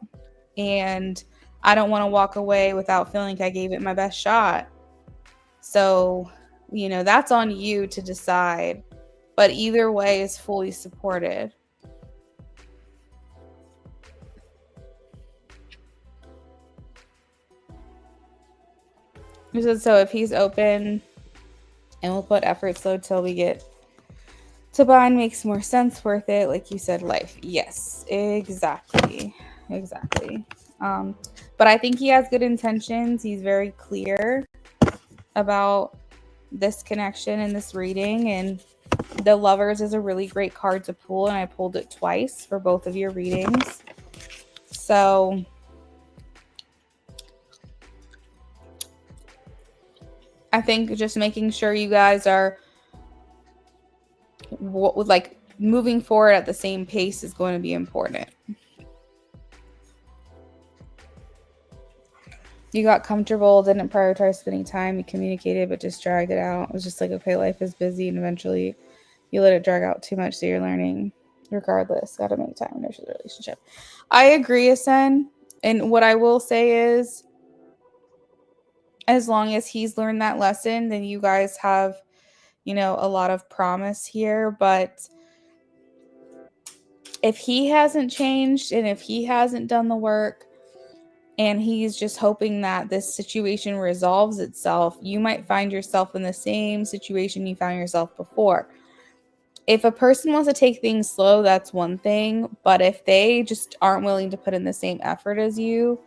And I don't want to walk away without feeling like I gave it my best shot. So, that's on you to decide. But either way is fully supported. So if he's open and we'll put effort slow till we get to bind makes more sense, worth it. Like you said, life. Yes, exactly. But I think he has good intentions. He's very clear about this connection and this reading. And the Lovers is a really great card to pull. And I pulled it twice for both of your readings. So I think just making sure you guys are like moving forward at the same pace is going to be important. You got comfortable, didn't prioritize spending time, you communicated, but just dragged it out. It was just like, okay, life is busy, and eventually you let it drag out too much, so you're learning regardless. Got to make time in a relationship. I agree, Asen. And what I will say is, as long as he's learned that lesson, then you guys have, a lot of promise here. But if he hasn't changed and if he hasn't done the work, and he's just hoping that this situation resolves itself, you might find yourself in the same situation you found yourself before. If a person wants to take things slow, that's one thing. But if they just aren't willing to put in the same effort as you,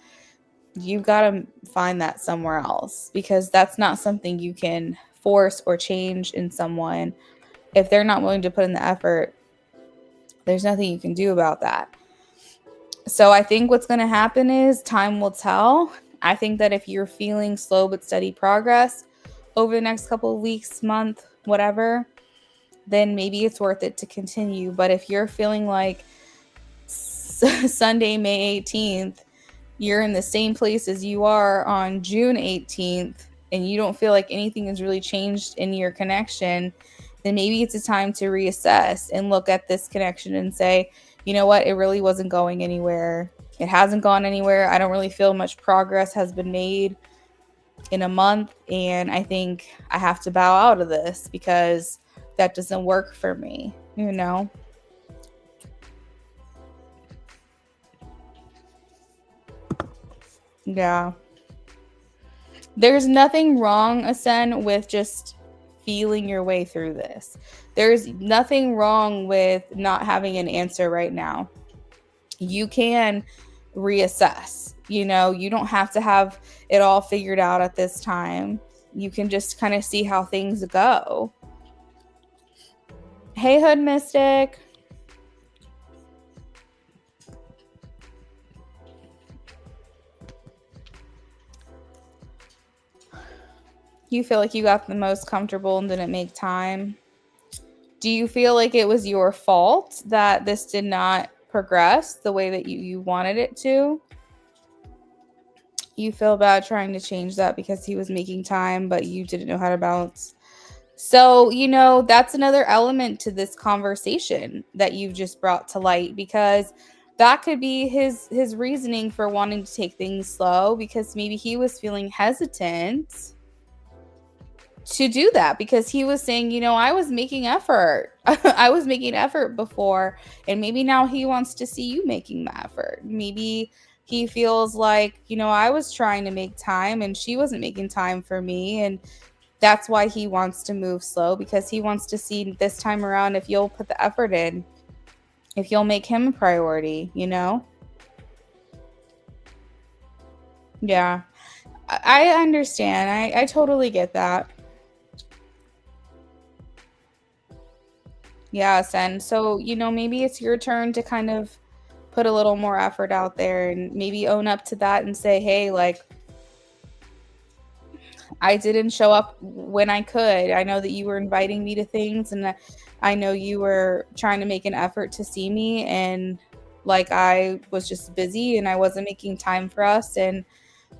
you've got to find that somewhere else, because that's not something you can force or change in someone. If they're not willing to put in the effort, there's nothing you can do about that. So I think what's going to happen is time will tell. I think that if you're feeling slow but steady progress over the next couple of weeks, month, whatever, then maybe it's worth it to continue. But if you're feeling like Sunday, May 18th, you're in the same place as you are on June 18th, and you don't feel like anything has really changed in your connection, then maybe it's a time to reassess and look at this connection and say, you know what, it really wasn't going anywhere. It hasn't gone anywhere. I don't really feel much progress has been made in a month, and I think I have to bow out of this because that doesn't work for me, you know? Yeah. There's nothing wrong, Asen, with just feeling your way through this. There's nothing wrong with not having an answer right now. You can reassess. You know, you don't have to have it all figured out at this time. You can just kind of see how things go. Hey, Hood Mystic. You feel like you got the most comfortable and didn't make time. Do you feel like it was your fault that this did not progress the way that you wanted it to? You feel bad trying to change that because he was making time, but you didn't know how to balance. So, you know, that's another element to this conversation that you've just brought to light, because that could be his reasoning for wanting to take things slow, because maybe he was feeling hesitant to do that because he was saying, you know, I was making effort. I was making effort before, and maybe now he wants to see you making the effort. Maybe he feels like, you know, I was trying to make time and she wasn't making time for me, and that's why he wants to move slow, because he wants to see this time around if you'll put the effort in, if you'll make him a priority, you know? Yeah, I understand. I totally get that. Yes, and so, you know, maybe it's your turn to kind of put a little more effort out there and maybe own up to that and say, hey, like, I didn't show up when I could. I know that you were inviting me to things, and I know you were trying to make an effort to see me, and like I was just busy and I wasn't making time for us, and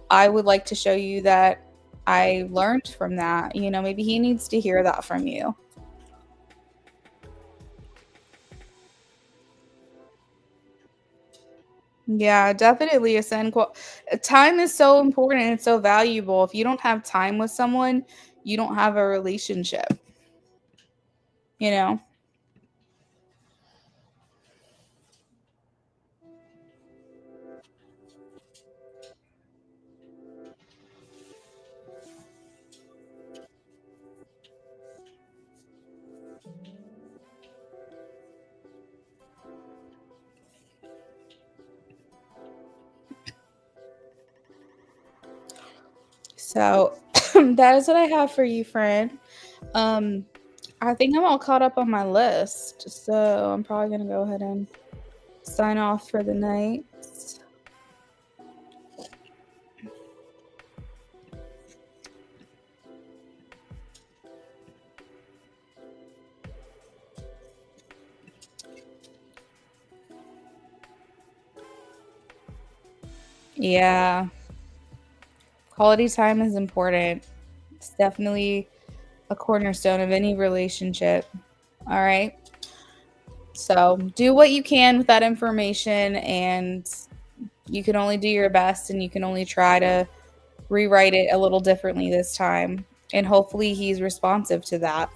I would like to show you that I learned from that. You know, maybe he needs to hear that from you. Yeah, definitely. Time is so important and so valuable. If you don't have time with someone, you don't have a relationship, you know? So that is what I have for you, friend. Um, I think I'm all caught up on my list. So I'm probably going to go ahead and sign off for the night. Yeah, quality time is important. It's definitely a cornerstone of any relationship. All right. So do what you can with that information, and you can only do your best, and you can only try to rewrite it a little differently this time. And hopefully he's responsive to that.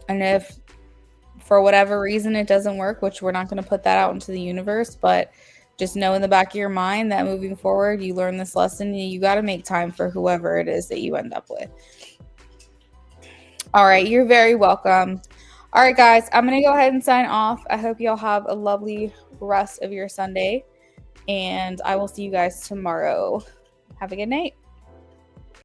And if for whatever reason it doesn't work, which we're not going to put that out into the universe, but just know in the back of your mind that moving forward, you learn this lesson and you got to make time for whoever it is that you end up with. All right, you're very welcome. All right, guys, I'm going to go ahead and sign off. I hope y'all have a lovely rest of your Sunday, and I will see you guys tomorrow. Have a good night.